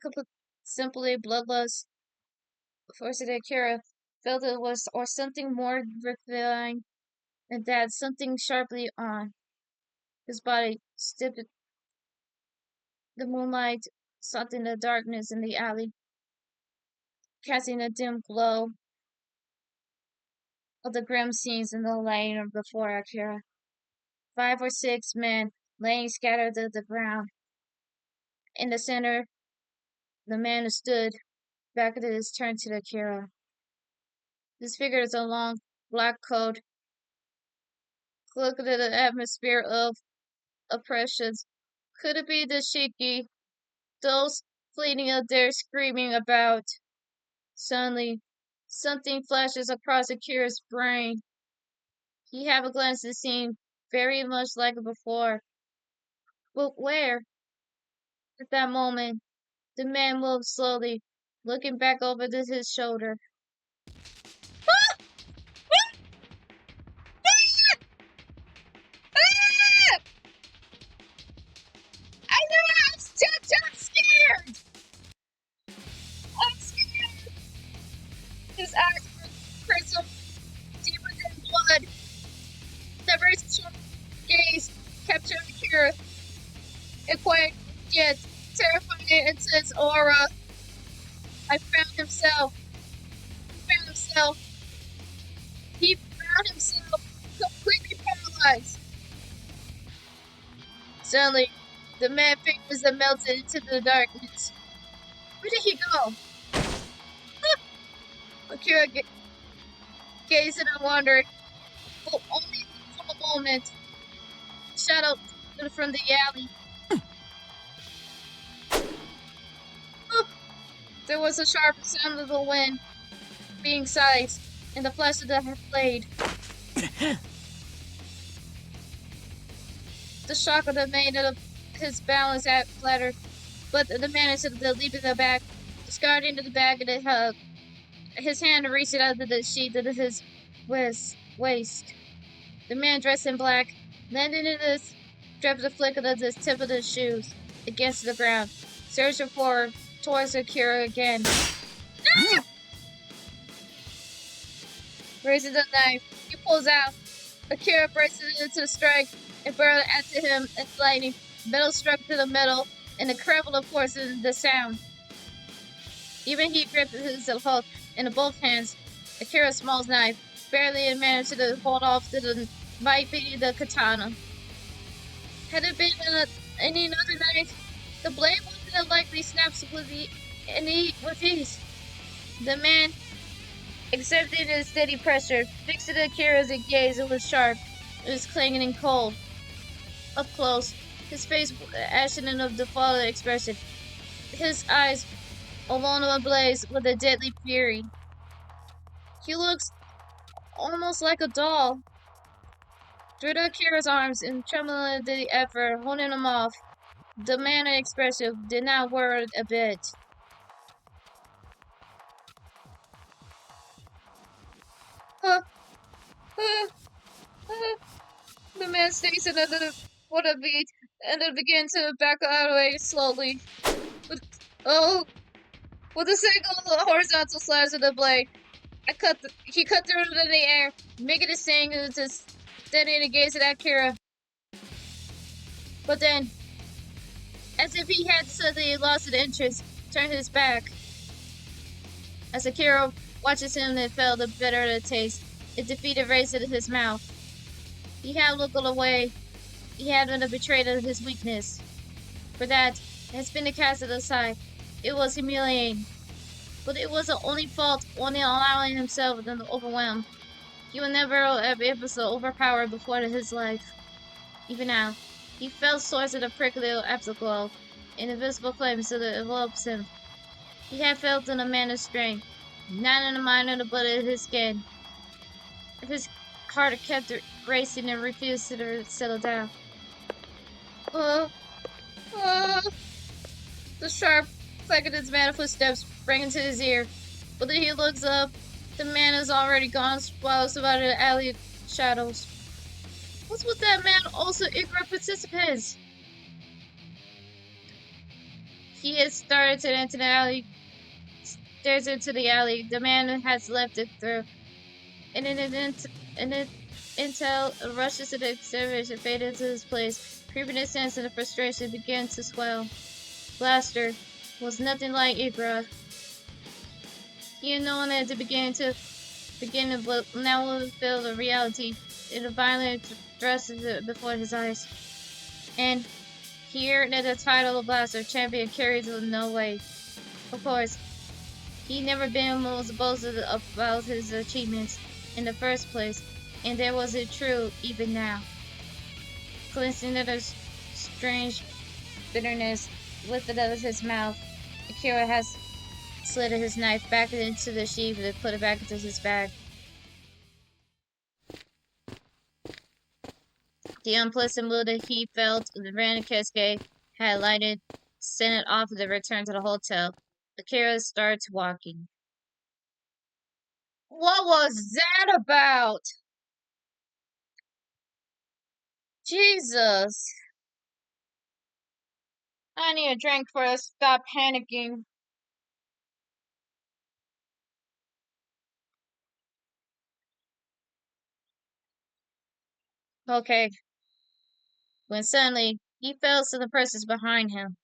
simply bloodlust? Forced Akira felt it was or something more refined and that something sharply on. His body stepped the moonlight sought in the darkness in the alley, casting a dim glow of the grim scenes in the lane before Akira. 5 or 6 men laying scattered to the ground. In the center, the man who stood back at his turn to Akira. His figure is a long black coat. Look at the atmosphere of oppression. Could it be the Shiki? Those fleeting out there screaming about. Suddenly, something flashes across Akira's brain. He had a glance that seemed very much like it before. But where? At that moment, the man moved slowly, looking back over his shoulder. I know I'm scared! I'm scared! His eyes were crystal deeper than blood. The vertical gaze captured Akira. A quiet yet terrifying intense aura. I found himself. He found himself completely paralyzed. Suddenly, the man fingers that melted into the darkness. Where did he go? Akira gazed and wondered, but only for a moment. Shadow from the alley. There was a sharp sound of the wind being seized, and the flash of the blade. The shock of the made of his balance at flattered, but the man is leap in the back, discarding the bag of the hug. His hand reached out to the sheath of his waist. The man dressed in black landed in his strap the flick of the tip of his shoes against the ground, searching towards Akira again. Ah! Raising the knife, he pulls out. Akira braces into the strike and barreled after him and lightning. Metal struck to the metal, and the crumble of force in the sound. Even he gripped his hold in both hands. Akira's small knife barely managed to hold off to the might be the katana. Had it been any other knife, the blade would have likely snapped with ease. The man, accepting his steady pressure, fixed Akira's gaze. It was sharp. It was clanging and cold. Up close, his face ashen and of defiled expression. His eyes alone ablaze with a deadly fury. He looks almost like a doll. Through Akira's arms and trembling at the effort, holding him off, the manner expressive did not worry a bit. The man stays another for a beat and then began to back away slowly. With a single horizontal slash of the blade, he cut through it in the air, making a sting and just steady and gaze at Akira. But then, as if he had suddenly lost his interest, turned his back. As Akira watches him and felt the bitter taste, it defeated raised in his mouth. He had looked away. He had been betrayed of his weakness. For that, it has been cast aside. It was humiliating. But it was the only fault, only allowing himself to overwhelm. He would never have been so overpowered before in his life. Even now, he felt source of the prickly afterglow, and invisible flames that envelopes him. He had felt in a man's strength, not in the mind of the blood of his skin. His heart kept racing and refused to settle down. Uh, uh, the sharp click of his man footsteps rang into his ear. But then he looks up. The man is already gone, swallows about the alley shadows. What was that man also ignorant participants? He had started to enter the alley, stares into the alley. The man has left it through. And then Intel rushes to the extermination, faded into his place. Creeping sense and the frustration began to swell. Blaster was nothing like Ibra. He had known at the beginning, but now would feel the reality in the violent dresses before his eyes. And here that the title of Blaster champion carries no weight. Of course, he never been most boasted about his achievements in the first place, and there was it true even now. Cleansing of a strange bitterness lifted out of his mouth. Akira has slid his knife back into the sheath and put it back into his bag. The unpleasant mood that he felt in the random Keisuke had lighted, sent it off to return to the hotel. Akira started walking. What was that about? Jesus. I need a drink for us. Stop panicking. Okay. When suddenly, he felt some persons behind him.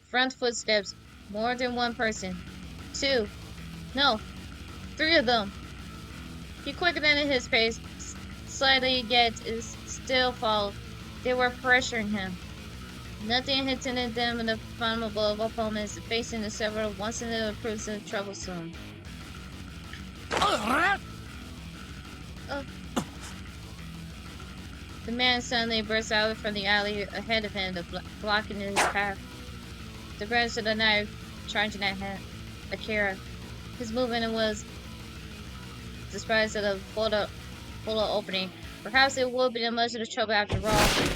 Front footsteps. More than one person. Two. No. Three of them. He quickened his pace, slightly yet still followed. They were pressuring him. Nothing had hinted them in the formidable opponents facing the several once-in-a-crucial troublesome. The man suddenly burst out from the alley ahead of him, blocking his path. The branch of the knife charging at him. Akira. His movement was despite the full opening. Perhaps it would be much of the trouble after all.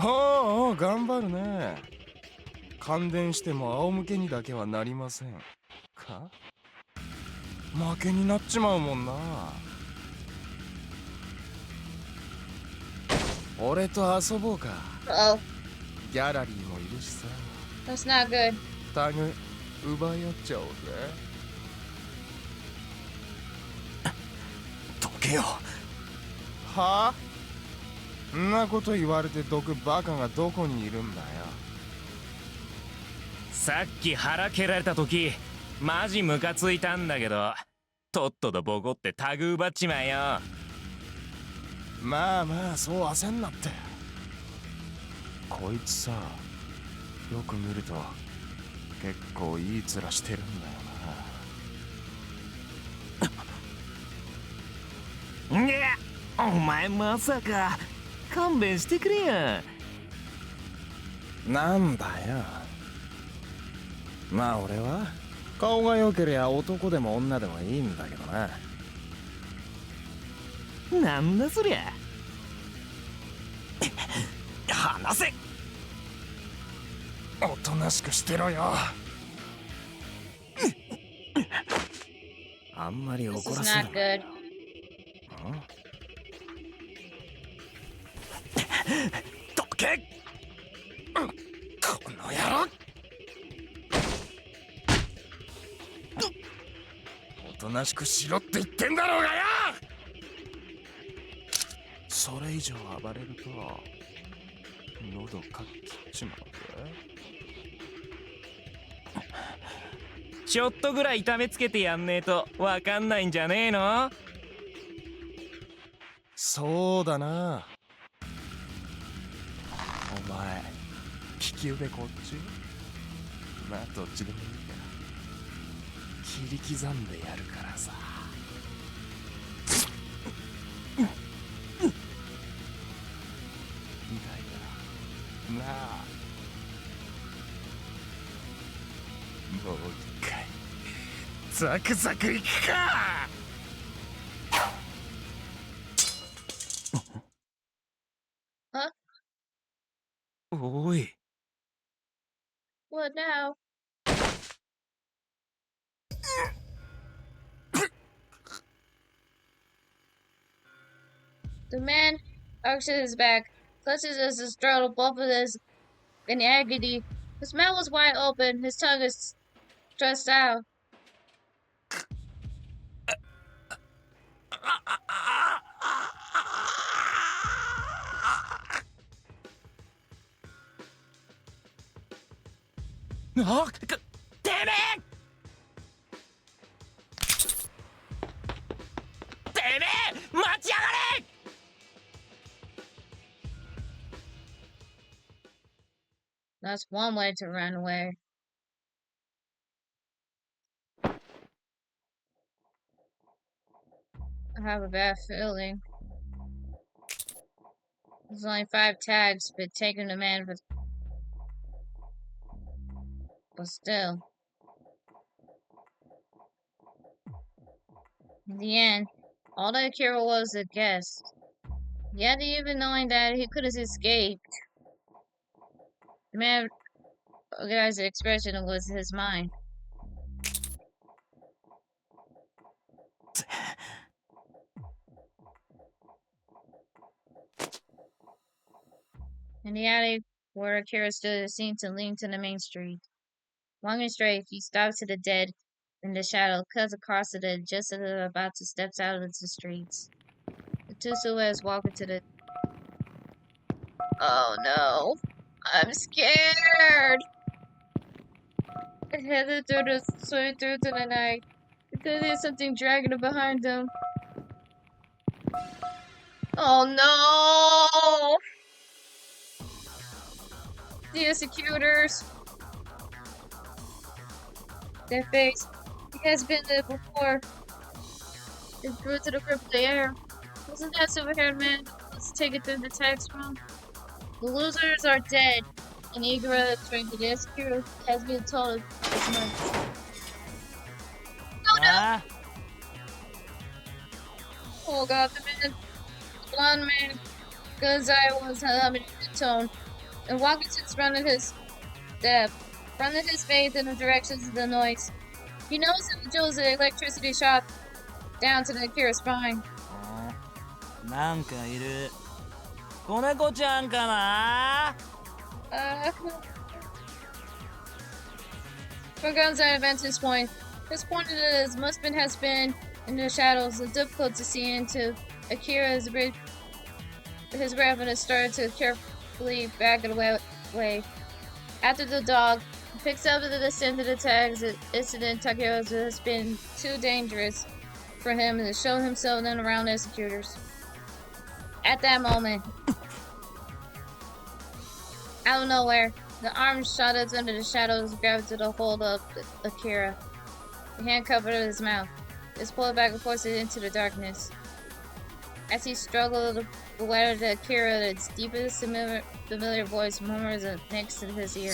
おお、頑張るね。感電しても仰向けにだけはなりませんか。負けになっちまうもんな。俺と遊ぼうか。ギャラリーもいるしさ。That's not good. タグ奪い合っちゃおうぜ。どけよ。はあ？んなこと言われて毒バカがどこにいるんだよ。さっき腹蹴られた時マジムカついたんだけど、とっととボコってタグ奪っちまえよ。まあまあそう焦んなって。こいつさ、よく見ると結構いい面してるんだよな。いや、お前まさか勘弁してくれや。なんだよ。まあ俺は顔が良けりゃ男でも女でもいいんだけどな。なんだそりゃ。話せ。おとなしくしてろよ。あんまり怒らせる。どけ。この野郎。おとなしくしろって言ってんだろうがよ。それ以上暴れると喉かっ切っちまうぜ。ちょっとぐらい痛めつけてやんねえとわかんないんじゃねえの？そうだな。お前利き腕こっち？まあどっちでもいいか。切り刻んでやるからさ。痛いな。なあ。もう一回ザクザクいくか。おい。What now? The man arches his back, clutches his throat, both of his in agony. His mouth was wide open, his tongue is stressed out. That's one way to run away. I have a bad feeling. There's only 5 tags, but taking the man for... But still. In the end, all that Akira was a guest. Yet even knowing that he could have escaped, the man guy's expression was his mind. In the alley where Akira stood, it seemed to lean to the main street. Walking straight, he stops to the dead in the shadow, cuts across it just as they're about to step out of the streets. The two silhouettes walk into the... Oh no. I'm scared! Headed through the swing through to the night. Because there's something dragging it behind them. Oh no! The executors. Their face. He has been there before. It grew to the grip of the air. Wasn't that silver-haired man let's take it through the text from? The losers are dead. And Igura trained the executor has been told as much. Oh no! Oh god, the blonde man, Gun's eye was humming the tone, and Walkinson's running his step, running his face in the directions of the noise. He knows that the jewels of electricity shot down to the Akira's spine. なんかいる。子猫ちゃんかな? From Gun's eye vantage point, his pointed at his husband has been in the shadows. It's difficult to see into Akira's his rabbit has started to carefully back it away. After the dog picks up the descent of the tags, the incident Takeo's has been too dangerous for him to show himself then around executors. At that moment, out of nowhere, the arm shot us under the shadows, grabbed to the hold of Akira. The hand covered his mouth. It's pulled back and forced it into the darkness. As he struggled away to Akira, its deepest familiar voice murmurs next to his ear.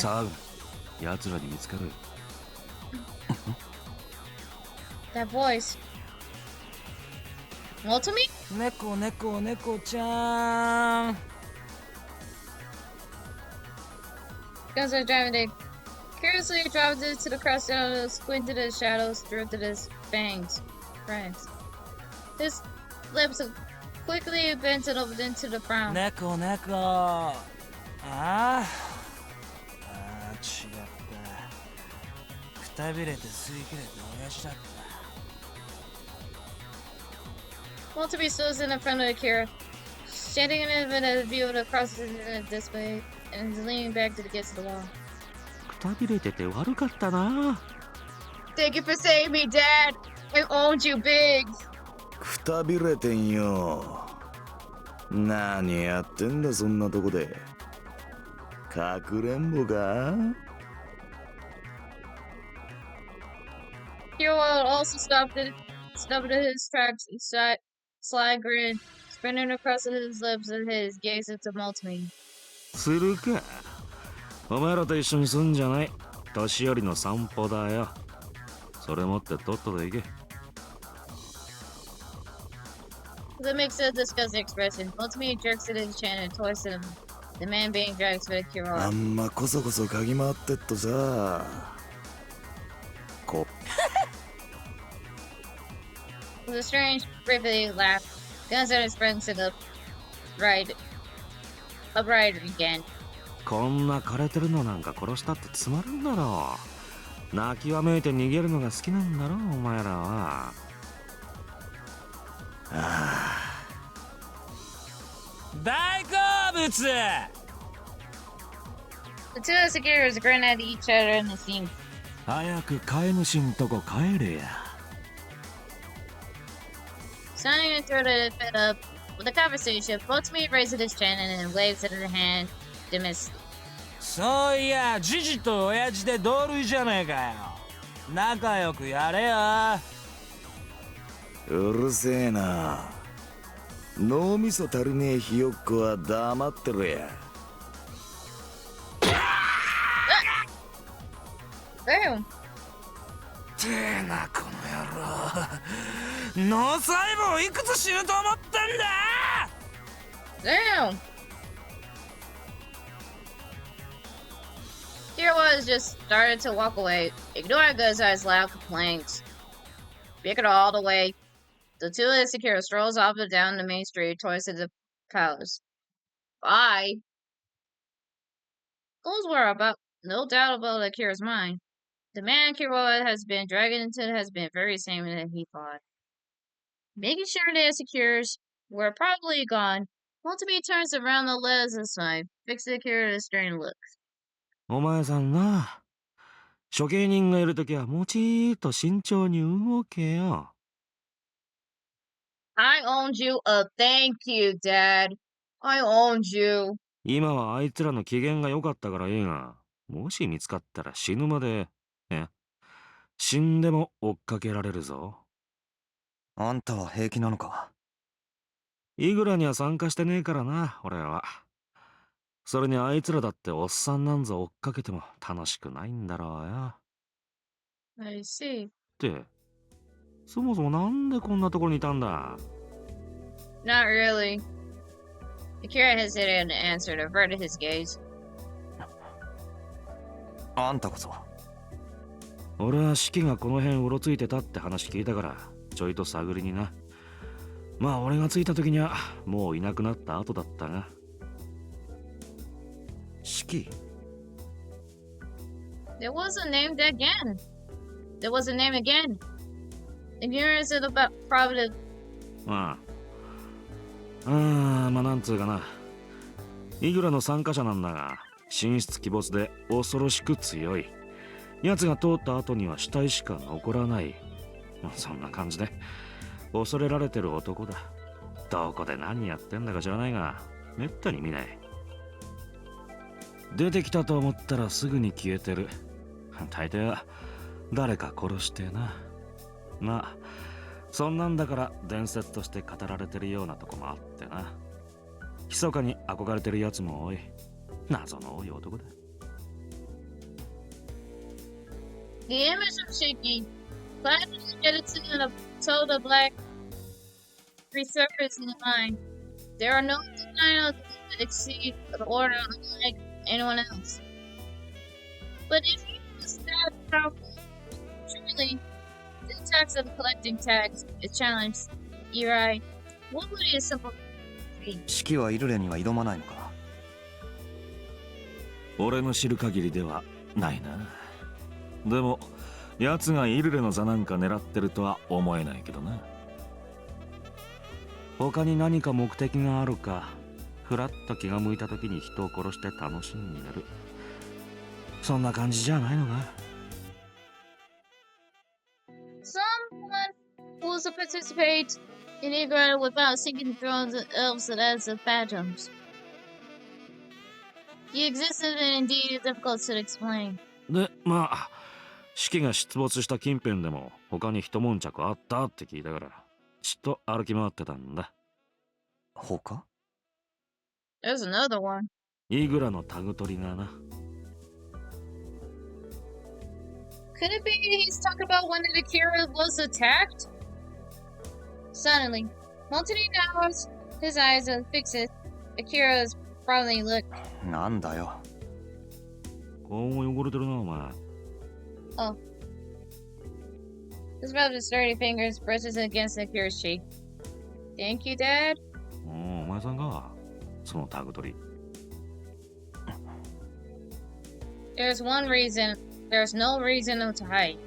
That voice. Ultimate? 猫ちゃん。Guns are driving it. Curiously, he dropped it to the cross shadows, squinted at the shadows, drifted his fangs. Friends. His lips quickly bent it over into the frown. 猫。ああ。違った。くたびれて吸い切れて親父だった。Walter stood in front of Akira, standing in a view of the crosses in the display, and is leaning back to get to the wall. くたびれてて悪かったな。Thank you for saving me, Dad. I owned you big. くたびれてんよ。何やってんだそんなとこで。かくれんぼか？ Hero also stopped in his tracks, sly grin, spinning across his lips and his gaze into Multime. するか。お前らと一緒にすんじゃない。年寄りの散歩だよ。それ持ってとっとと行け。The makes a disgusting expression. Multime jerks at his chin and toys him. The man being dragged to the Kiro. あんまこそこそ嗅ぎ回ってっとさ。こ With a strange, briefly laugh, guns at his friends sit upright again. こんな枯れてるのなんか殺したってつまるんだろう。泣きわめいて逃げるのが好きなんだろう、お前らは。大好物。 The two executors grin at each other in the scene. 早く飼い主んとこ帰れや。Sounding and throated it fed up with the conversation, Multime raises his chin and then waves at her hand. Dismissed. そういや、ジジと親父で同類じゃねえかよ。仲良くやれよ。うるせえな。脳みそ足りねえひよっこは黙ってろや。Damn. てえなこの野郎。脳細胞いくつ死ぬと思ってんだ。 Damn. Kira just started to walk away, ignoring Guzai's loud complaints. Bigger all the way, the two insecure strolls off and down the main street towards the palace. Bye. Those were about no doubt about Akira's mind. The man Kira has been dragged into has been very same that he thought. Making sure the insecures were probably gone, Multime turns around the legs aside, fixing Akira's strained look. お前さんな、処刑人がいるときはもちーっと慎重に動けよ。I owned you a thank you, Dad. I owned you. 今はあいつらの機嫌が良かったからいいが、もし見つかったら死ぬまで、死んでも追っかけられるぞ。あんたは平気なのか？イグラには参加してねえからな、俺は。それにあいつらだっておっさんなんぞ追っかけても楽しくないんだろうよ。I see. って、そもそもなんでこんなところにいたんだ？ Not really. Akira hesitated and answered, averted his gaze. あんたこそ。俺はシキがこの辺うろついてたって話聞いたから、ちょいと探りにな。まあ俺が着いた時にはもういなくなった後だったが。シキ？ There was a name again. There was a name again. Ignorance of the providence. まあなんつうかな。イグラの参加者なんだが、神出鬼没で恐ろしく強い。奴が通った後には死体しか残らない。そんな感じで恐れられてる男だ。どこで何やってんだか知らないが、めったに見ない。出てきたと思ったらすぐに消えてる。大抵は誰か殺してな。まあそんなんだから伝説として語られてるようなとこもあってな。密かに憧れてるやつも多い。謎の多い男だ。The image of Shiki, clad in the skeleton of Toda Black, resurfaced in the mind. There are no denial that exceed the order unlike anyone else. But if you was that powerful, truly, the tax of collecting tax is challenged. Eri, what would a simple be? シキはイルレには挑まないのか？俺の知る限りではないな。でも奴がイルレの座なんか狙ってるとは思えないけどな。他に何か目的があるか、ふらっと気が向いた時に人を殺して楽しみになる。そんな感じじゃないのか？ also participate in Igor without seeking thrones and elves as the phantoms. He existed and indeed difficult to explain. で、まあ、四季が出没した近辺でも他に一悶着あったって聞いたから、ちっと歩き回ってたんだ。他？ There's another one. イグラのタグ取りがな。Could it be he's talking about when Akira was attacked? Suddenly, Monty narrows his eyes and fixes Akira's frowning look. なんだよ。顔も汚れてるな、お前。Oh. His brother's dirty fingers brushes against Akira's cheek. Thank you, Dad. お前さんが、そのタグ取り。There's no reason to hide.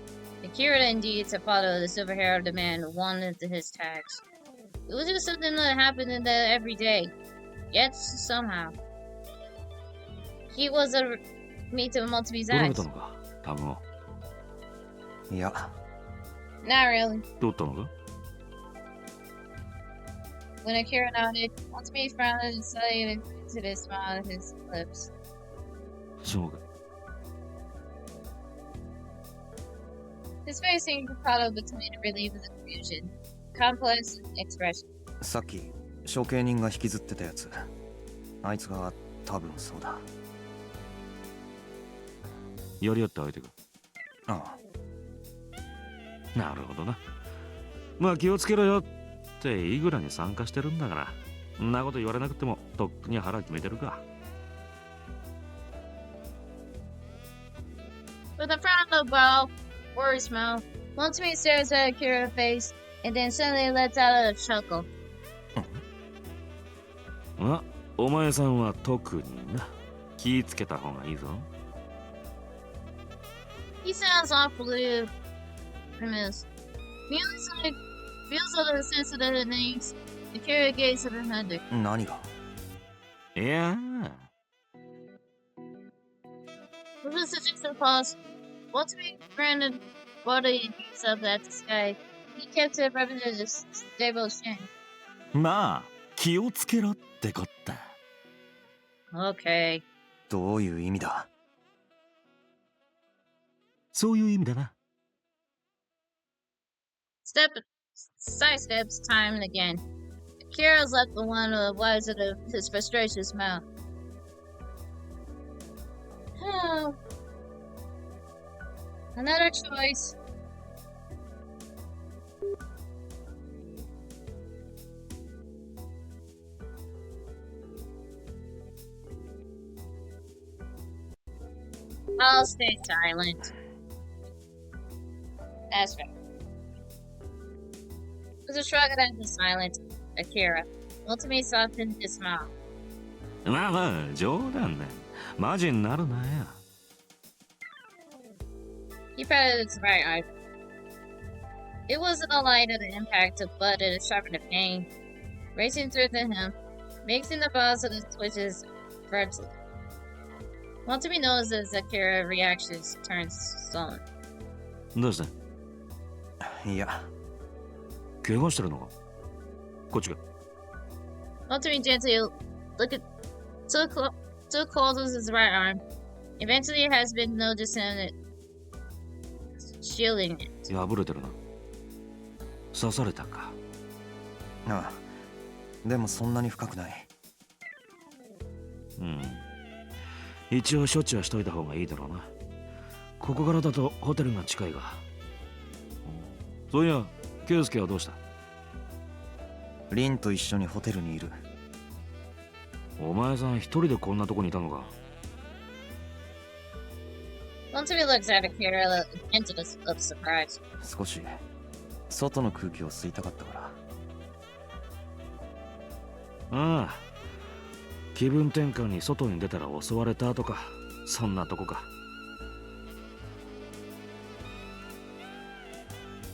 Akira indeed to follow the silver hair of the man who wanted his tags. It was just something that happened in the everyday. Yet somehow. He was a meet to Multime's 取られ eyes. たのか、タグを。いや、 Not really. 取ったのか？ When Akira nodded, Multime's frowned and slightly to the smile on his lips. そうか。His face seemed caught up between relief and confusion. Complex expression. さっき処刑人が引きずってたやつ、あいつが多分そうだ。やり合った相手か。ああ。なるほどな。まあ気をつけろよってイグラに参加してるんだから、そんなこと言われなくてもとっくに腹決めてるか。With a frown of brow, worried smile, Multime stares at Akira's face and then suddenly lets out a chuckle. あ、お前さんは特にな。気ぃつけた方がいいぞ。He sounds awfully remiss. Feels a little sensitive names. Akira gazes at him under. 何が？いや With a suggestive pause, Multime granted body and gazed up at the sky. He kept it rubbing his stable chin. まあ気をつけろってこった。Okay. どういう意味だ？そういう意味だな。Sidesteps time and again. Akira's left the one wiser of his frustrated mouth. Another choice. I'll stay silent. That's fair. With a shrug at the silent Akira, Ultimate softened his smile. まあまあ冗談ね。マジになるなよ。He patted his right eye. It wasn't a light of the impact, but it sharpened the pain, racing through to him, making the balls of the twitches fretful. Ultimate notices Akira's reactions turns sullen. どうした？いや。怪我してるのか？こっちが。Ultimate gently closes his right arm. Eventually, it has been noticing it, shielding it. 破れてるな。刺されたか。ああ。でもそんなに深くない。うん。一応処置はしといた方がいいだろうな。ここからだとホテルが近いが。そういや、ケイスケはどうした？リンと一緒にホテルにいる。お前さん一人でこんなとこにいたのか？ Ultimate looks at Akira into the of surprise. 少し外の空気を吸いたかったから。ああ。気分転換に外に出たら襲われたとか、そんなとこか。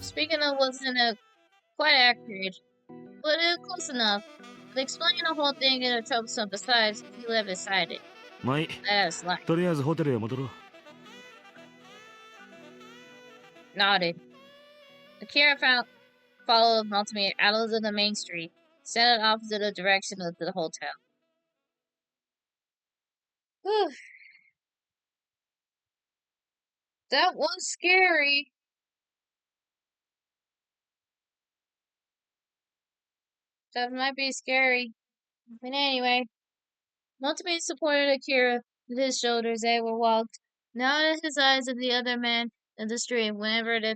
Speaking of wasn't quite accurate, but close enough. To explain the whole thing in a troublesome besides, he left beside it. まあいい。 That was like とりあえずホテルへ戻ろう。nodded. Akira followed Multimeter out of the main street, set off to the direction of the hotel. Whew. That was scary. That might be scary. But anyway, Multimeter supported Akira with his shoulders. They were walked, now at his eyes of the other men in the street whenever they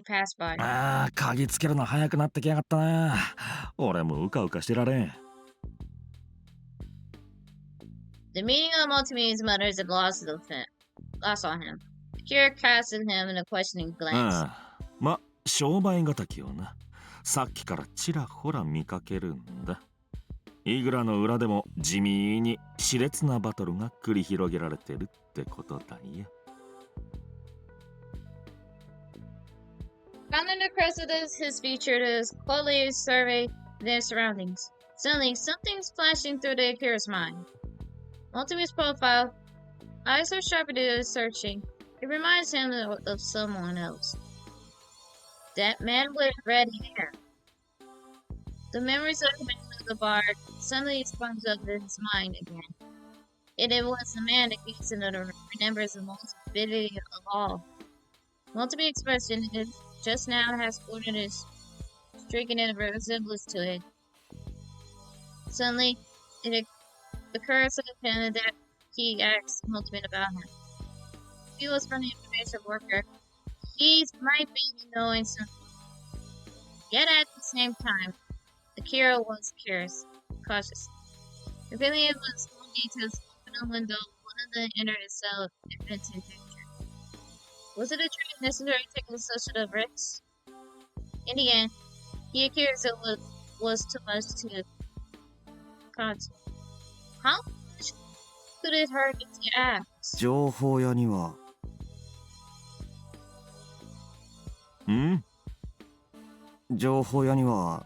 passed by. ああ、鍵つけるの早くなってきやがったな。俺もうかうかしてられん。The meaning of Multimeter's mutters had lost on him. Akira casted him in a questioning glance. ま、商売敵をな。さっきからちらほら見かけるんだ。イグラの裏でも地味に熾烈なバトルが繰り広げられてるってことだよ。Rounding the crest of his features, closely surveyed their surroundings. Suddenly, something's flashing through the Akira's mind. Multimeter's profile, eyes are sharp and searching. It reminds him of someone else. That man with red hair. The memories of the man of the bar suddenly sprung up in his mind again. And it was the man that Keisuke remembers the most vividly of all. Multiple expression is just now has ordered his striking in a resemblance to it. Suddenly, it occurs to him that he asked Multiple about him. He was from the information worker. He might be knowing something. Yet at the same time, Akira was cautious. Revealing it was small details open a window, one of the entered itself into danger. Was it a truly necessary taking such a risk? In the end, he accused it was too much to contemplate. How much could it hurt if he asked? 情報屋には情報屋には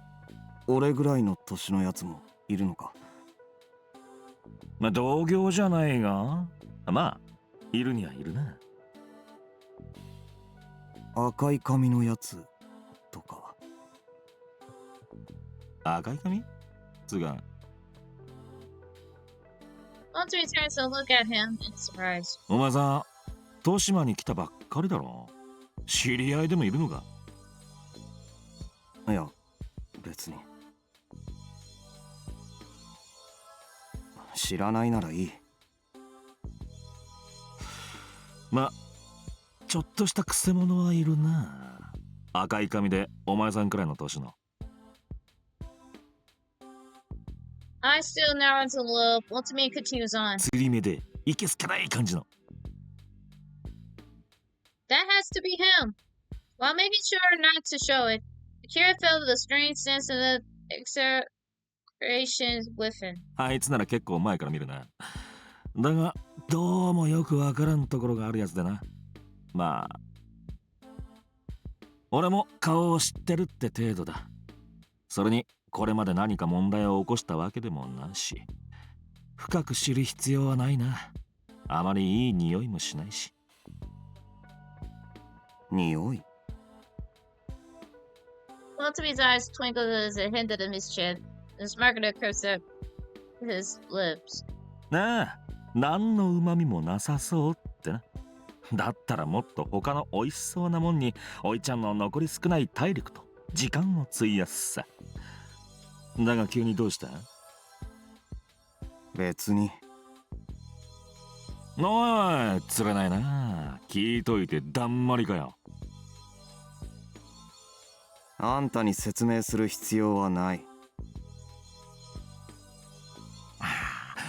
俺ぐらいの年のやつもいるのか。まあ同業じゃないが、まあいるにはいるな。赤い髪のやつとか。赤い髪？つが。Walter turns to look at him in surprise. お前さん、豊島に来たばっかりだろ。知り合いでもいるのか？いや、別に。知らないならいい。ま、ちょっとしたクセ者はいるな。赤い髪でお前さんくらいの年の。I still narrow to look. Ultimate continues on. 釣り目でいけすかない感じの。That has to be him. While making sure not to show it, Akira felt a strange sense of the exaggeration within. あいつなら結構前から見るな。だが、どうもよくわからんところがあるやつでな。まあ、俺も顔を知ってるって程度だ。それに、これまで何か問題を起こしたわけでもなし。深く知る必要はないな。あまりいい匂いもしないし。匂いWalter's eyes twinkled as a hint of the mischief, and smirked across his lips. なあ、何の旨味もなさそうってな。だったらもっと他の美味しそうなもんにおいちゃんの残り少ない体力と時間を費やすさ。だが急にどうした？別に。おい、釣れないな。聞いといてだんまりかよ。あんたに説明する必要はない。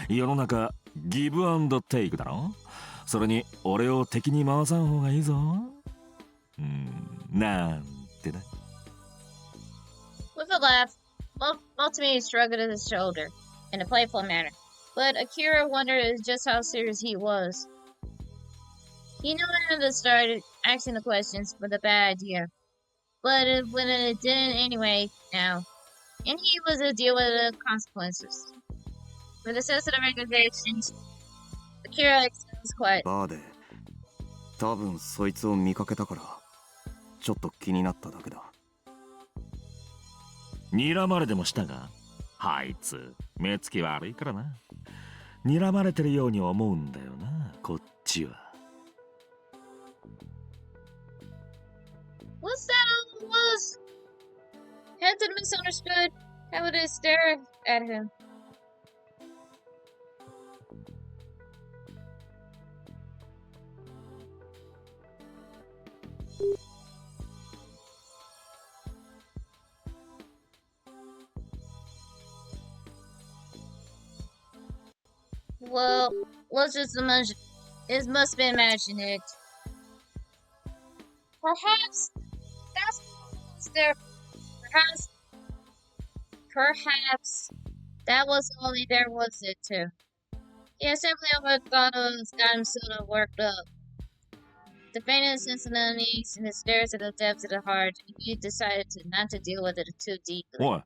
世の中ギブアンドテイクだろ。それに俺を敵に回さん方がいいぞ。なんてな。With a laugh, Ultimate shrugged his shoulder in a playful manner, but Akira wondered just how serious he was. He knew when to start asking the questions with a bad idea, but when it didn't anyway now, and he was to deal with the consequences. For the sense of the regulations, Akira was quiet. バーで多分そいつを見かけたからちょっと気になっただけだ。睨まれでもしたが、あいつ目つき悪いからな。睨まれてるように思うんだよな、こっちは。What's that all was? Hanson misunderstood. How would it stare at him? Well, let's just imagine. It must be imagined it. Perhaps that's what's there. Perhaps that was only there, was it too? Yeah, simply overthought of got him sort of worked up. The faintest sensibilities and it stares at the depths of the heart, and he decided not to deal with it too deeply. おい、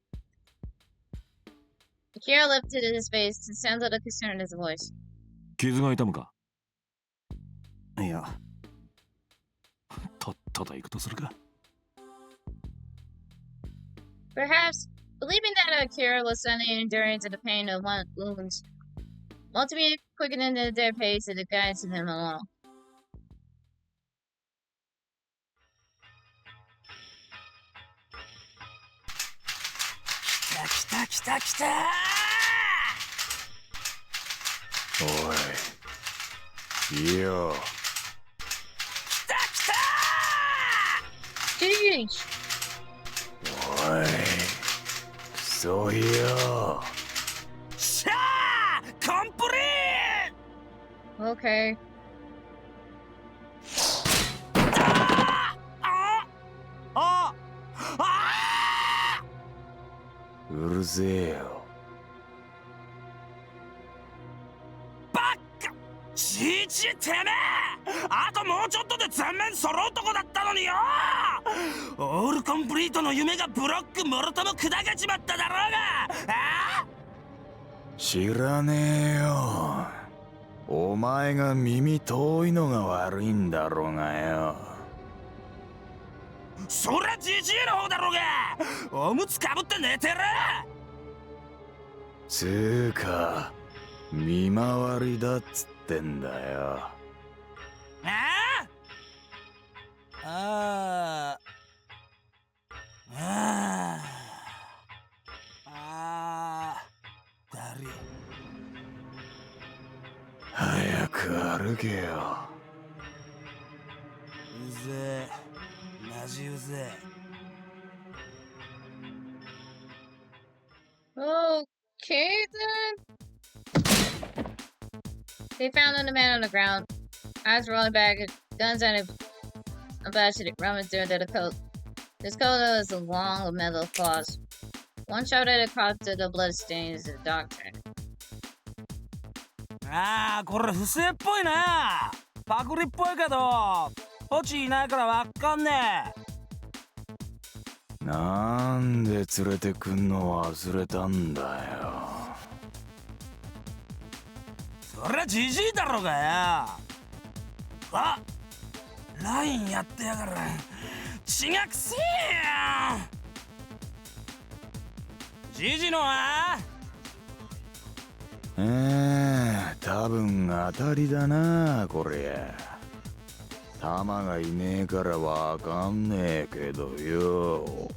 Akira lifted his face and sounded a concern in his voice. 傷が痛むか？いや、とっとと行くとするか。Perhaps, believing that Akira was suddenly enduring to the pain of one wounds, ultimately quickening their pace and the guidance of him along. Oi. Yo. Jeez! Oi. So yo. Okay. Uruzeo. ちいちてめえ、あともうちょっとで全面揃うとこだったのによ。オールコンプリートの夢がブロックもろとも砕けちまっただろうが。知らねえよ。お前が耳遠いのが悪いんだろうがよ。そりゃジジイの方だろうが。おむつかぶって寝てる。つーか見回りだっつってんだよ。だるい。早く歩けよ。うぜえ、マジうぜえ。Okay then. They found the man on the ground, eyes rolling back, guns on it, about to rummage through the coat. His coat was long with metal claws. One shot at it caught to the blood stains of the doctor. これ不正っぽいな。パクリっぽいけど、ポチいないからわかんねえ。なんで連れてくんの忘れたんだよ。そりゃジジイだろうがよ。あ、ラインやってやがる。血がくせえよ。ジジのは多分当たりだなこれ。弾がいねえからわかんねえけどよ。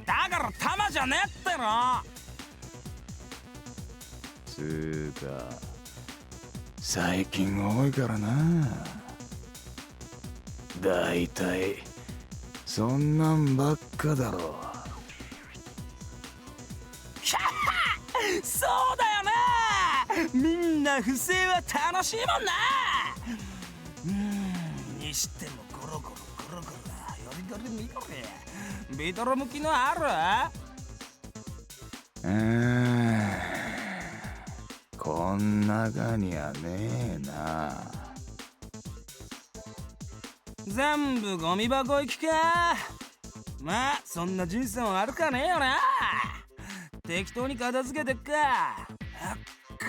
だから弾じゃねえっての。つーか最近多いからな。だいたいそんなんばっかだろ。そうだよね。みんな不正は楽しいもんな。にしてもゴロゴロゴロゴロよりどりみどりビトロ向きのある。こん中にはねえな。全部ゴミ箱行きか。まあそんな人生も悪かねえよな。適当に片付けてっか。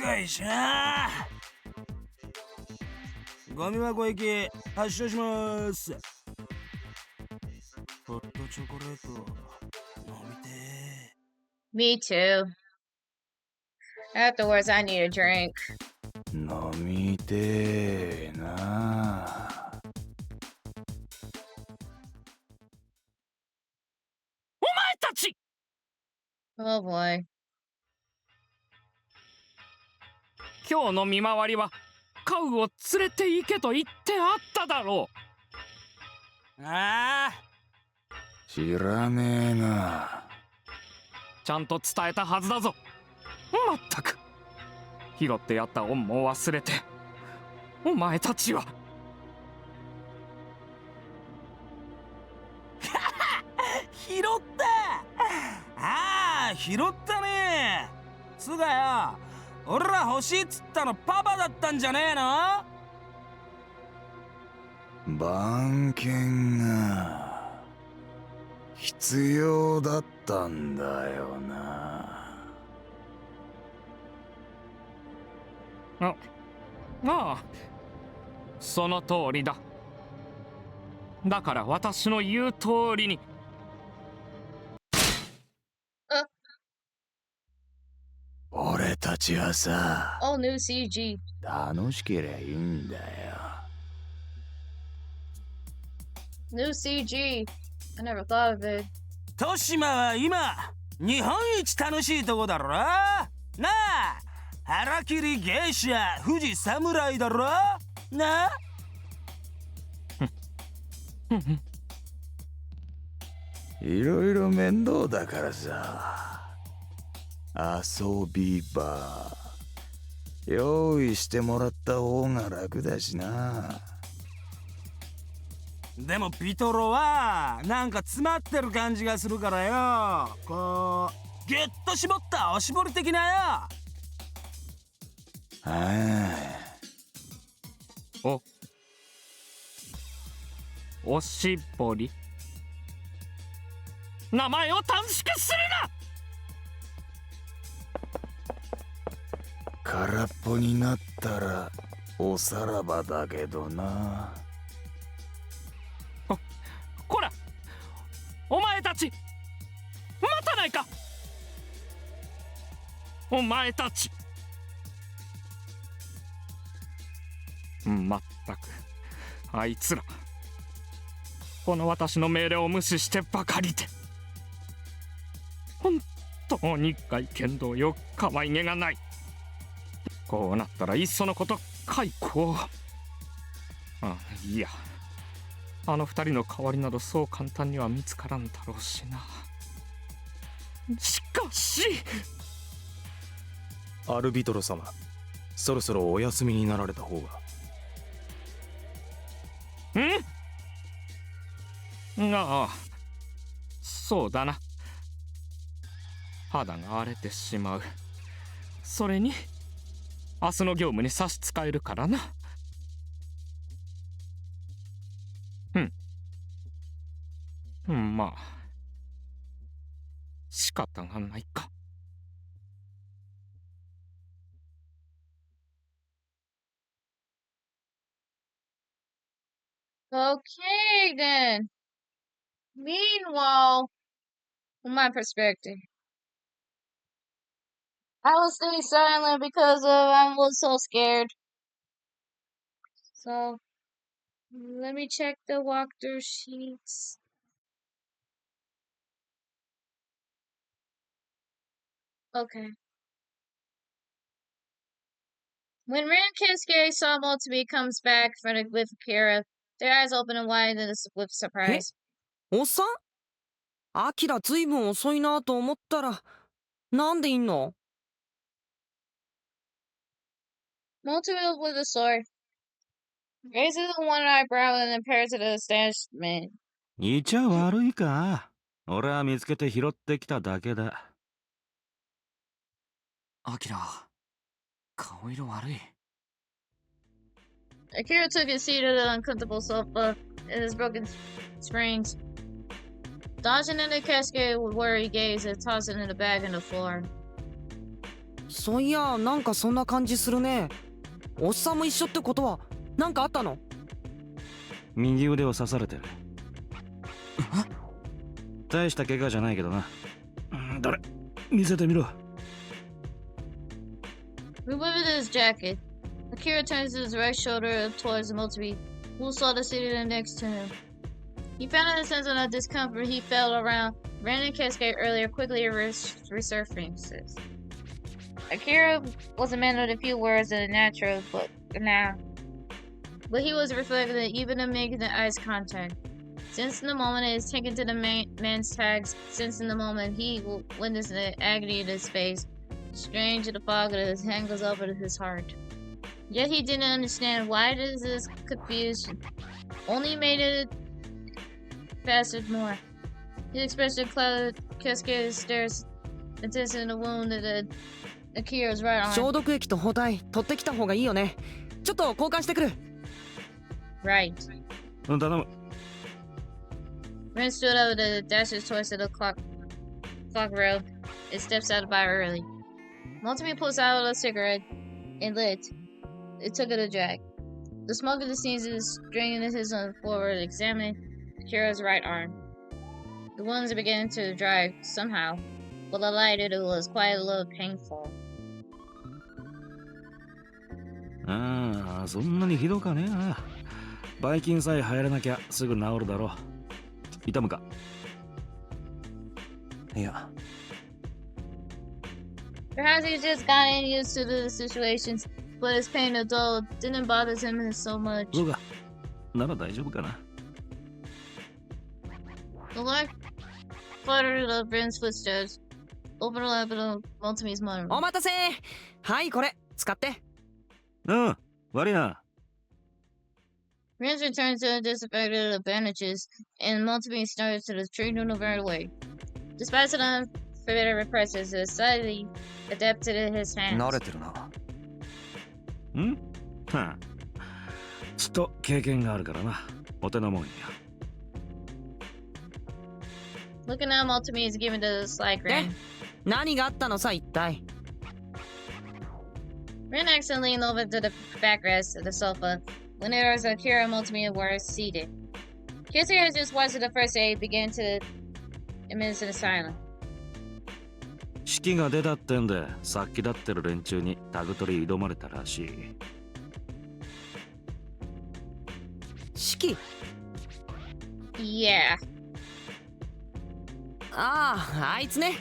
よいしょ。ゴミ箱行き発車します。ほっとチョコレート飲みて Me too. Afterwards, I need a drink. 飲みてえな。お前たち Oh boy. 今日の見回りはカウを連れて行けと言ってあっただろう。ああ、知らねえな。ちゃんと伝えたはずだぞ。まったく拾ってやった恩も忘れて、お前たちは拾った。ああ、拾ったね。つがよ、俺ら欲しいっつったのパパだったんじゃねえの？番犬が必要だったんだよな。ああ、その通りだ。だから私の言う通りに。俺たちはさ、 All new CG. 楽しけりゃいいんだよ。New CG. I never thought of it. 豊島は今日本一楽しいとこだろ。なあ、腹切り芸者富士侍だろな。いろいろ面倒だからさ、遊び場用意してもらった方が楽だしな。でもビトロはなんか詰まってる感じがするからよ。こうギュッと絞ったおしぼり的なよ。おしぼり。名前を短縮するな。空っぽになったらおさらばだけどな。こら、お前たち待たないか。お前たち、まったくあいつらこの私の命令を無視してばかりで、本当に外見同様可愛げがない。こうなったらいっそのこと解雇を。いや、あの二人の代わりなどそう簡単には見つからんだろうしな。しかしアルビトロ様、そろそろお休みになられた方が。ああ、そうだな。肌が荒れてしまう。それに明日の業務に差し支えるからな。まあ仕方がないか。Okay, then. Meanwhile, from my perspective, I was staying silent because I was so scared. So, let me check the walkthrough sheets. Okay. When Ren and Keisuke saw Multibi comes back with Akira, their eyes open and wide with surprise. おっさん、アキラずいぶん遅いなと思ったら、なんでいんの？ Multibi with a sword raises one eyebrow and then pairs to the astonished man. いちゃ悪いか。俺は見つけて拾ってきただけだ。アキラ、顔色悪い。Akira took his seat at the uncomfortable sofa and his broken springs. Dodging into Keisuke with worried gaze and tossing in the bag on the floor. そういや、なんかそんな感じするね。おっさんも一緒ってことは、なんかあったの？右腕を刺されてる。大した怪我じゃないけどな。どれ見せてみろ。Removing his jacket, Akira turns his right shoulder towards Motomi, who saw the seated next to him. He found a sense of discomfort he felt around Ren and Keisuke earlier quickly resurfaces. Akira was a man of a few words and a natural, but he was reflecting even in making the eyes contact. Sensing the moment it is taken to the man's tags, sensing the moment he will witness the agony in his face, strange the fog of his hand goes over his heart. Yet he didn't understand why this confusion only made it faster more. His expression clouded. Keisuke stares intensely in the wound that Akira's right arm. 消毒液と包帯取ってきた方がいいよね。ちょっと交換してくる。Right. 頼む。Ren stood up and dashes towards the clock rail and steps out by early. Motomi pulls out a cigarette and lit. It took it a drag. The smoke of the scenes is draining his forward, examining Akira's right arm. The wounds are beginning to dry somehow, but the light it was quite a little painful. ああ、そんなにひどかねえな。ばい菌さえ入らなきゃすぐ治るだろう。痛むか？いや。 Perhaps he just gotten used to the situations, but his pain of dull didn't bother him so much. そうか。なら大丈夫かな。The Lord fluttered of Ren's footsteps, overlapping Motomi's mother. お待たせ。はいこれ使って。うん、悪いな。Ren's returned to the disaffected bandages, and Motomi started to the tree noodle right away. Despite the unforbidden repressions, it slightly adapted his hands. 慣れてるな。ん？はあ。ちと経験があるからな。お手のもんや。Looking at Motomi is giving the slight grin. 何があったのさ一体。Ren accidentally leaned over to the backrest of the sofa when there was Akira and Motomi were seated. Keisuke had just watched the first aid begin to immense in silence. 式が出たってんで、さっきだってる連中にタグ取り挑まれたらしい。式？ Yeah. ああ、あいつね。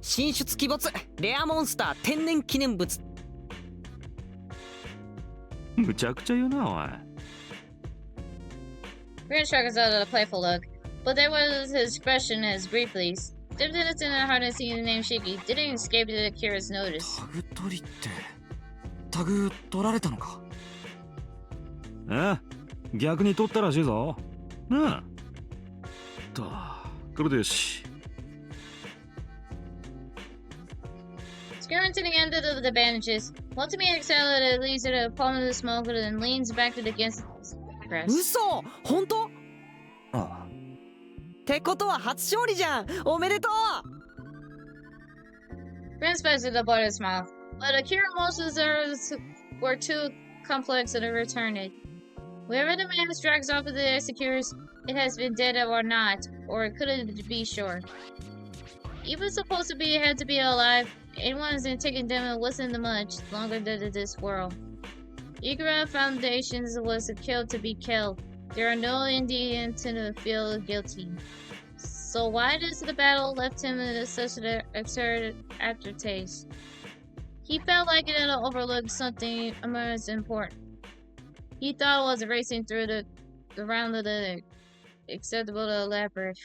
神出鬼没、レアモンスター天然記念物。むちゃくちゃ言うな、おい。Ren shrugged us out with a playful look, but there was his expression as briefly. Dipped in the heart and seeing the name Shiki didn't escape Akira's notice. タグ取りってタグ取られたのか？ええ、逆に取ったらしいぞ。なあ。と、これでよし。Scurrying to the end of the bandages, Motomi exhaled and leaves it a palm of the smoke and leans back against the crest. 嘘？本当？ああ。ってことは初勝利じゃん。おめでとう。Ren sputtered the bottom of his mouth, but Akira most reserves were too complex to return it. Wherever the man drags off of the secures, it has been dead or not, or it couldn't be sure. Even supposed to be had to be alive, anyone who's taken them wasn't much longer than this world. Akira Foundations was killed to be killed. There are no Indians to feel guilty. So why does the battle left him in such an absurd aftertaste? He felt like it had overlooked something most important. He thought it was racing through the round of the acceptable to elaborate.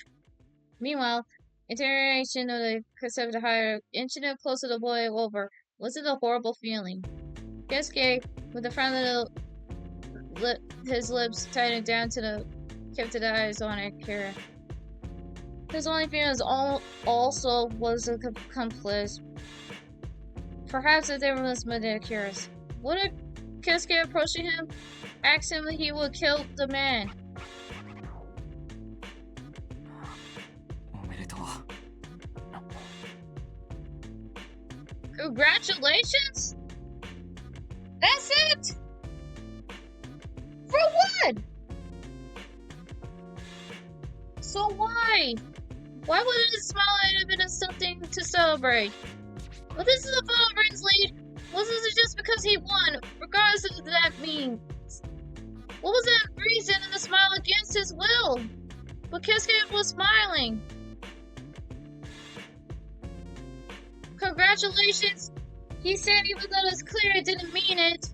Meanwhile, interrogation of the concept higher, inching it closer to the boy over, wasn't a horrible feeling. Keisuke, with the front of his lips tightened down to the kept the eyes on Akira. His only fear also was a accomplice. Perhaps if there was many Akiras. Would Keisuke approaching him, ask him if he would kill the man? おめでとう。Congratulations? That's it? For what? So why? Why wouldn't a smile have been something to celebrate? Well, this is a photo of Rin's lead. Wasn't it just because he won, regardless of what that means? What was that reason in the smile against his will? But Keisuke was smiling. Congratulations. He said even though it's clear it didn't mean it.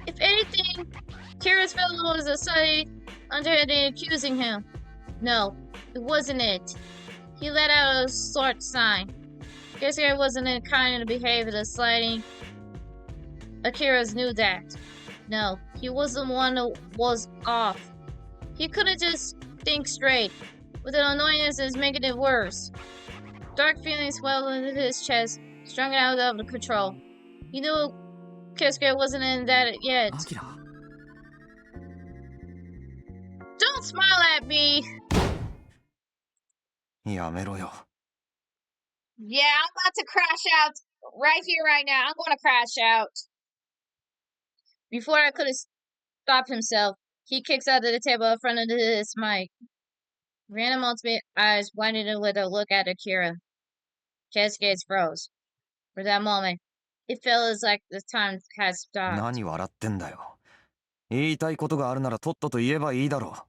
If anything, Kira's fellow was a side underhanded accusing him. No, it wasn't it. He let out a short sign. Keisuke wasn't in kind to behave in a sliding. Akira knew that. No, he wasn't one who was off. He couldn't just think straight. With an annoyance that's making it worse. Dark feelings swelled into his chest, strung out of control. He knew Keisuke wasn't in that yet. Akira. Don't smile at me! やめろよ。 Yeah, I'm about to crash out right here, right now. I'm gonna crash out. Before I could have stopped himself, he kicks out of the table in front of his mic. Random ultimate eyes widened with a look at Akira. Keisuke froze. For that moment, it felt as like the time had stopped. 何笑ってんだよ。言いたいことがあるならとっとと言えばいいだろ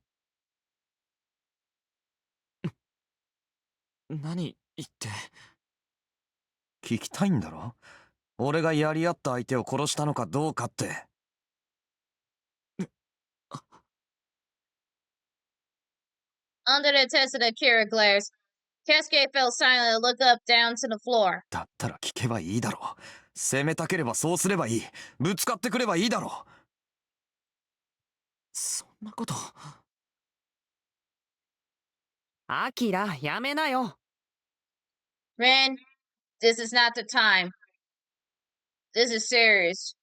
何言って。聞きたいんだろ。俺がやり合った相手を殺したのかどうかって。Under the test of Akira glares, Keisuke fell silent and looked up down to the floor. だったら聞けばいいだろう。攻めたければそうすればいい。ぶつかってくればいいだろう。そんなこと。アキラ、やめなよ。Ren, this is not the time. This is serious.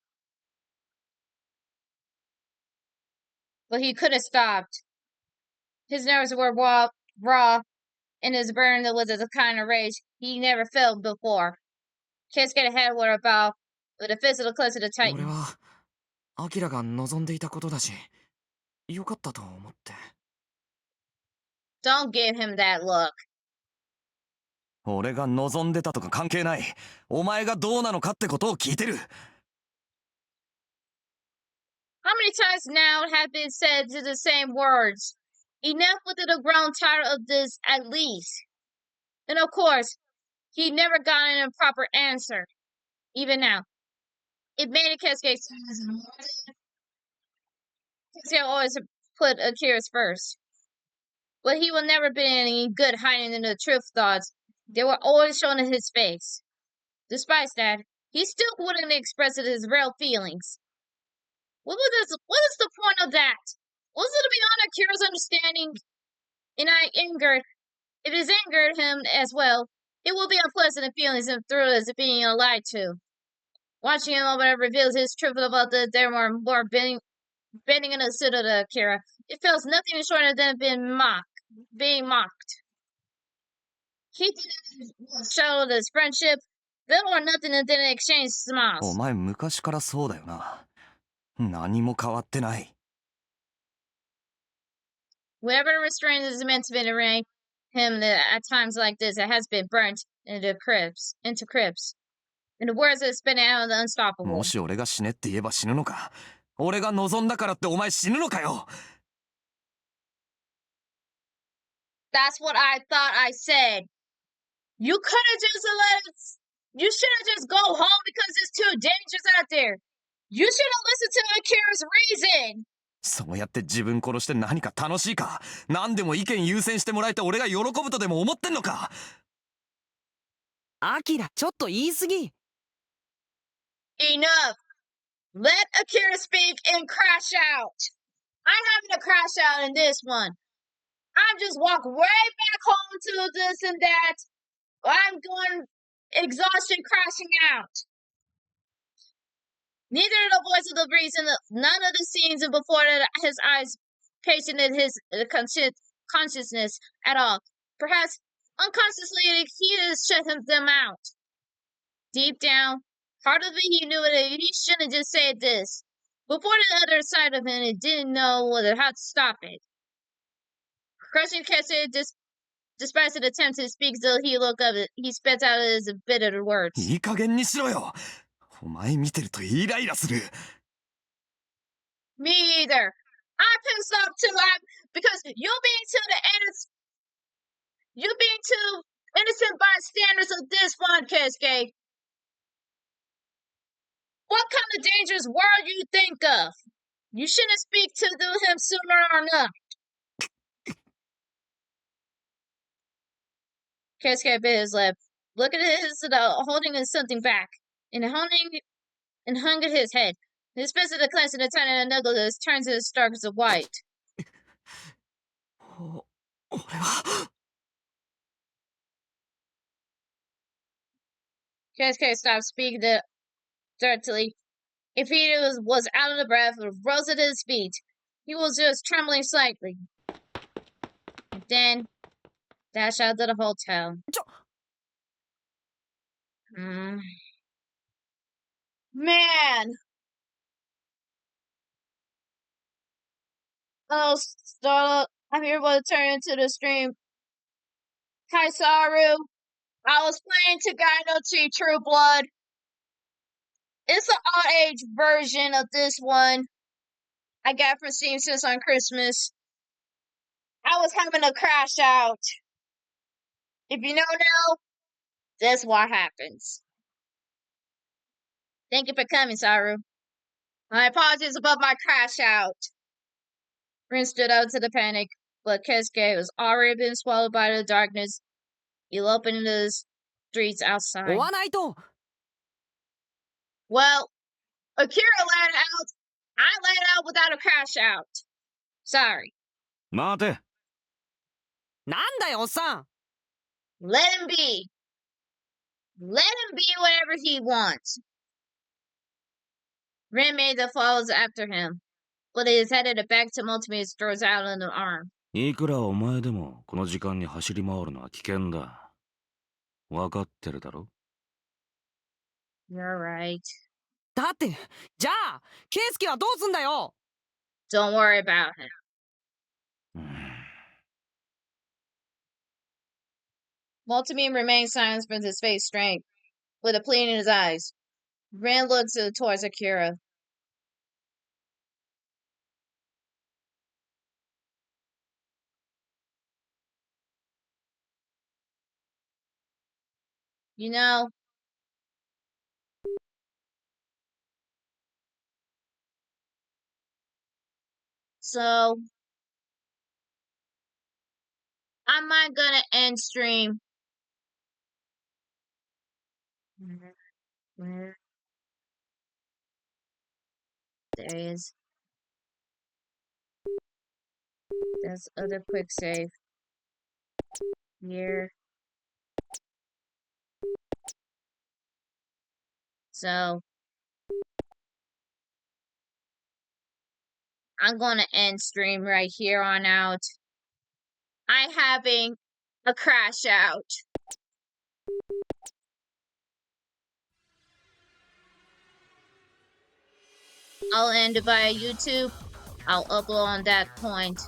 But he could have stopped. His nerves were raw, and his burn was the kind of rage he never felt before. Keisuke head were about with a physical close to the Titan. 俺はアキラが望んでいたことだし、よかったと思って。Don't give him that look. 俺が望んでたとか関係ない。お前がどうなのかってことを聞いてる。How many times now have been said to the same words? Enough with the grown tired of this at least. And of course, he never got an improper answer. Even now. It made Keisuke always put Akira's first. But he will never be any good hiding in the truth thoughts. They were always shown in his face. Despite that, he still wouldn't express his real feelings. What is the point of that? Was it beyond Akira's understanding? And it has angered him as well. It will be unpleasant feelings and through as being lied to. Watching him over reveals his truth about there were more bending in the suit of the Akira. It feels nothing shorter than being mocked. He didn't show his friendship, little or nothing, and didn't exchange smiles. お前昔からそうだよな。何も変わってない。Whatever restraint is meant to be to ring him at times like this, it has been burnt into crypts. And the words that spin out of the unstoppable. もし俺が死ねって言えば死ぬのか。俺が望んだからってお前死ぬのかよ。That's what I thought I said. You could have just you should have just go home because it's too dangerous out there. You should have listened to Akira's reason. そうやって自分殺して何か楽しいか。何でも意見優先してもらえて俺が喜ぶとでも思ってんのか。アキラ、ちょっと言い過ぎ。Enough. Let Akira speak and crash out. I'm having to crash out in this one. I'm just walk right back home to this and that. I'm going exhaustion crashing out. Neither of the voice of the reason, none of the scenes before his eyes patient in his consciousness at all. Perhaps unconsciously he has shut them out. Deep down, part of it he knew that he shouldn't just say this. Before the other side of him, he didn't know how to stop it. Crushing Keisuke Despite an attempt to speak, still he look up. He spits out his bitter words. いい加減にしろよ。お前見てるとイライラする。 Me either. I'm pissed off too. Because you being too innocent bystanders of this one, Keisuke. What kind of dangerous world you think of? You shouldn't speak to him sooner or not. Keisuke bit his lip. Look at his holding something back, and hung at his head. His fist of the clenched and the tiny and knuckles turns to stark as white. 俺は Keisuke stopped speaking directly. If he was out of breath, rose to his feet. He was just trembling slightly. And then dashed out to the hotel. Man! Oh, startled, I'm able to turn into the stream. Kaisaru, I was playing Togainu True Blood. It's an odd-age version of this one I got from Steam since on Christmas. I was having a crash out. If you don't know, that's what happens. Thank you for coming, Saru. My apologies about my crash out. Rin stood out to the panic, but Keisuke was already been swallowed by the darkness. He opened into the streets outside. Well, Akira let out. I let out without a crash out. Sorry. 待て。なんだよ、おっさん。 Let him be. Let him be whatever he wants. Rin made the follows after him, but he is headed back to Multimedia throws out on the arm. いくらお前でもこの時間に走り回るのは危険だ。わかってるだろ？ You're right. だって、じゃあ、ケイスケはどうすんだよ Don't worry about him. Multimedia remains silent with his face straight, with a plead in his eyes. Rin looks towards Akira. You know, so I'm not gonna end stream. Where? There he is. That's other quick save. Here. So I'm gonna end stream right here on out. I'm having a crash out. I'll end it via YouTube. I'll upload on that point.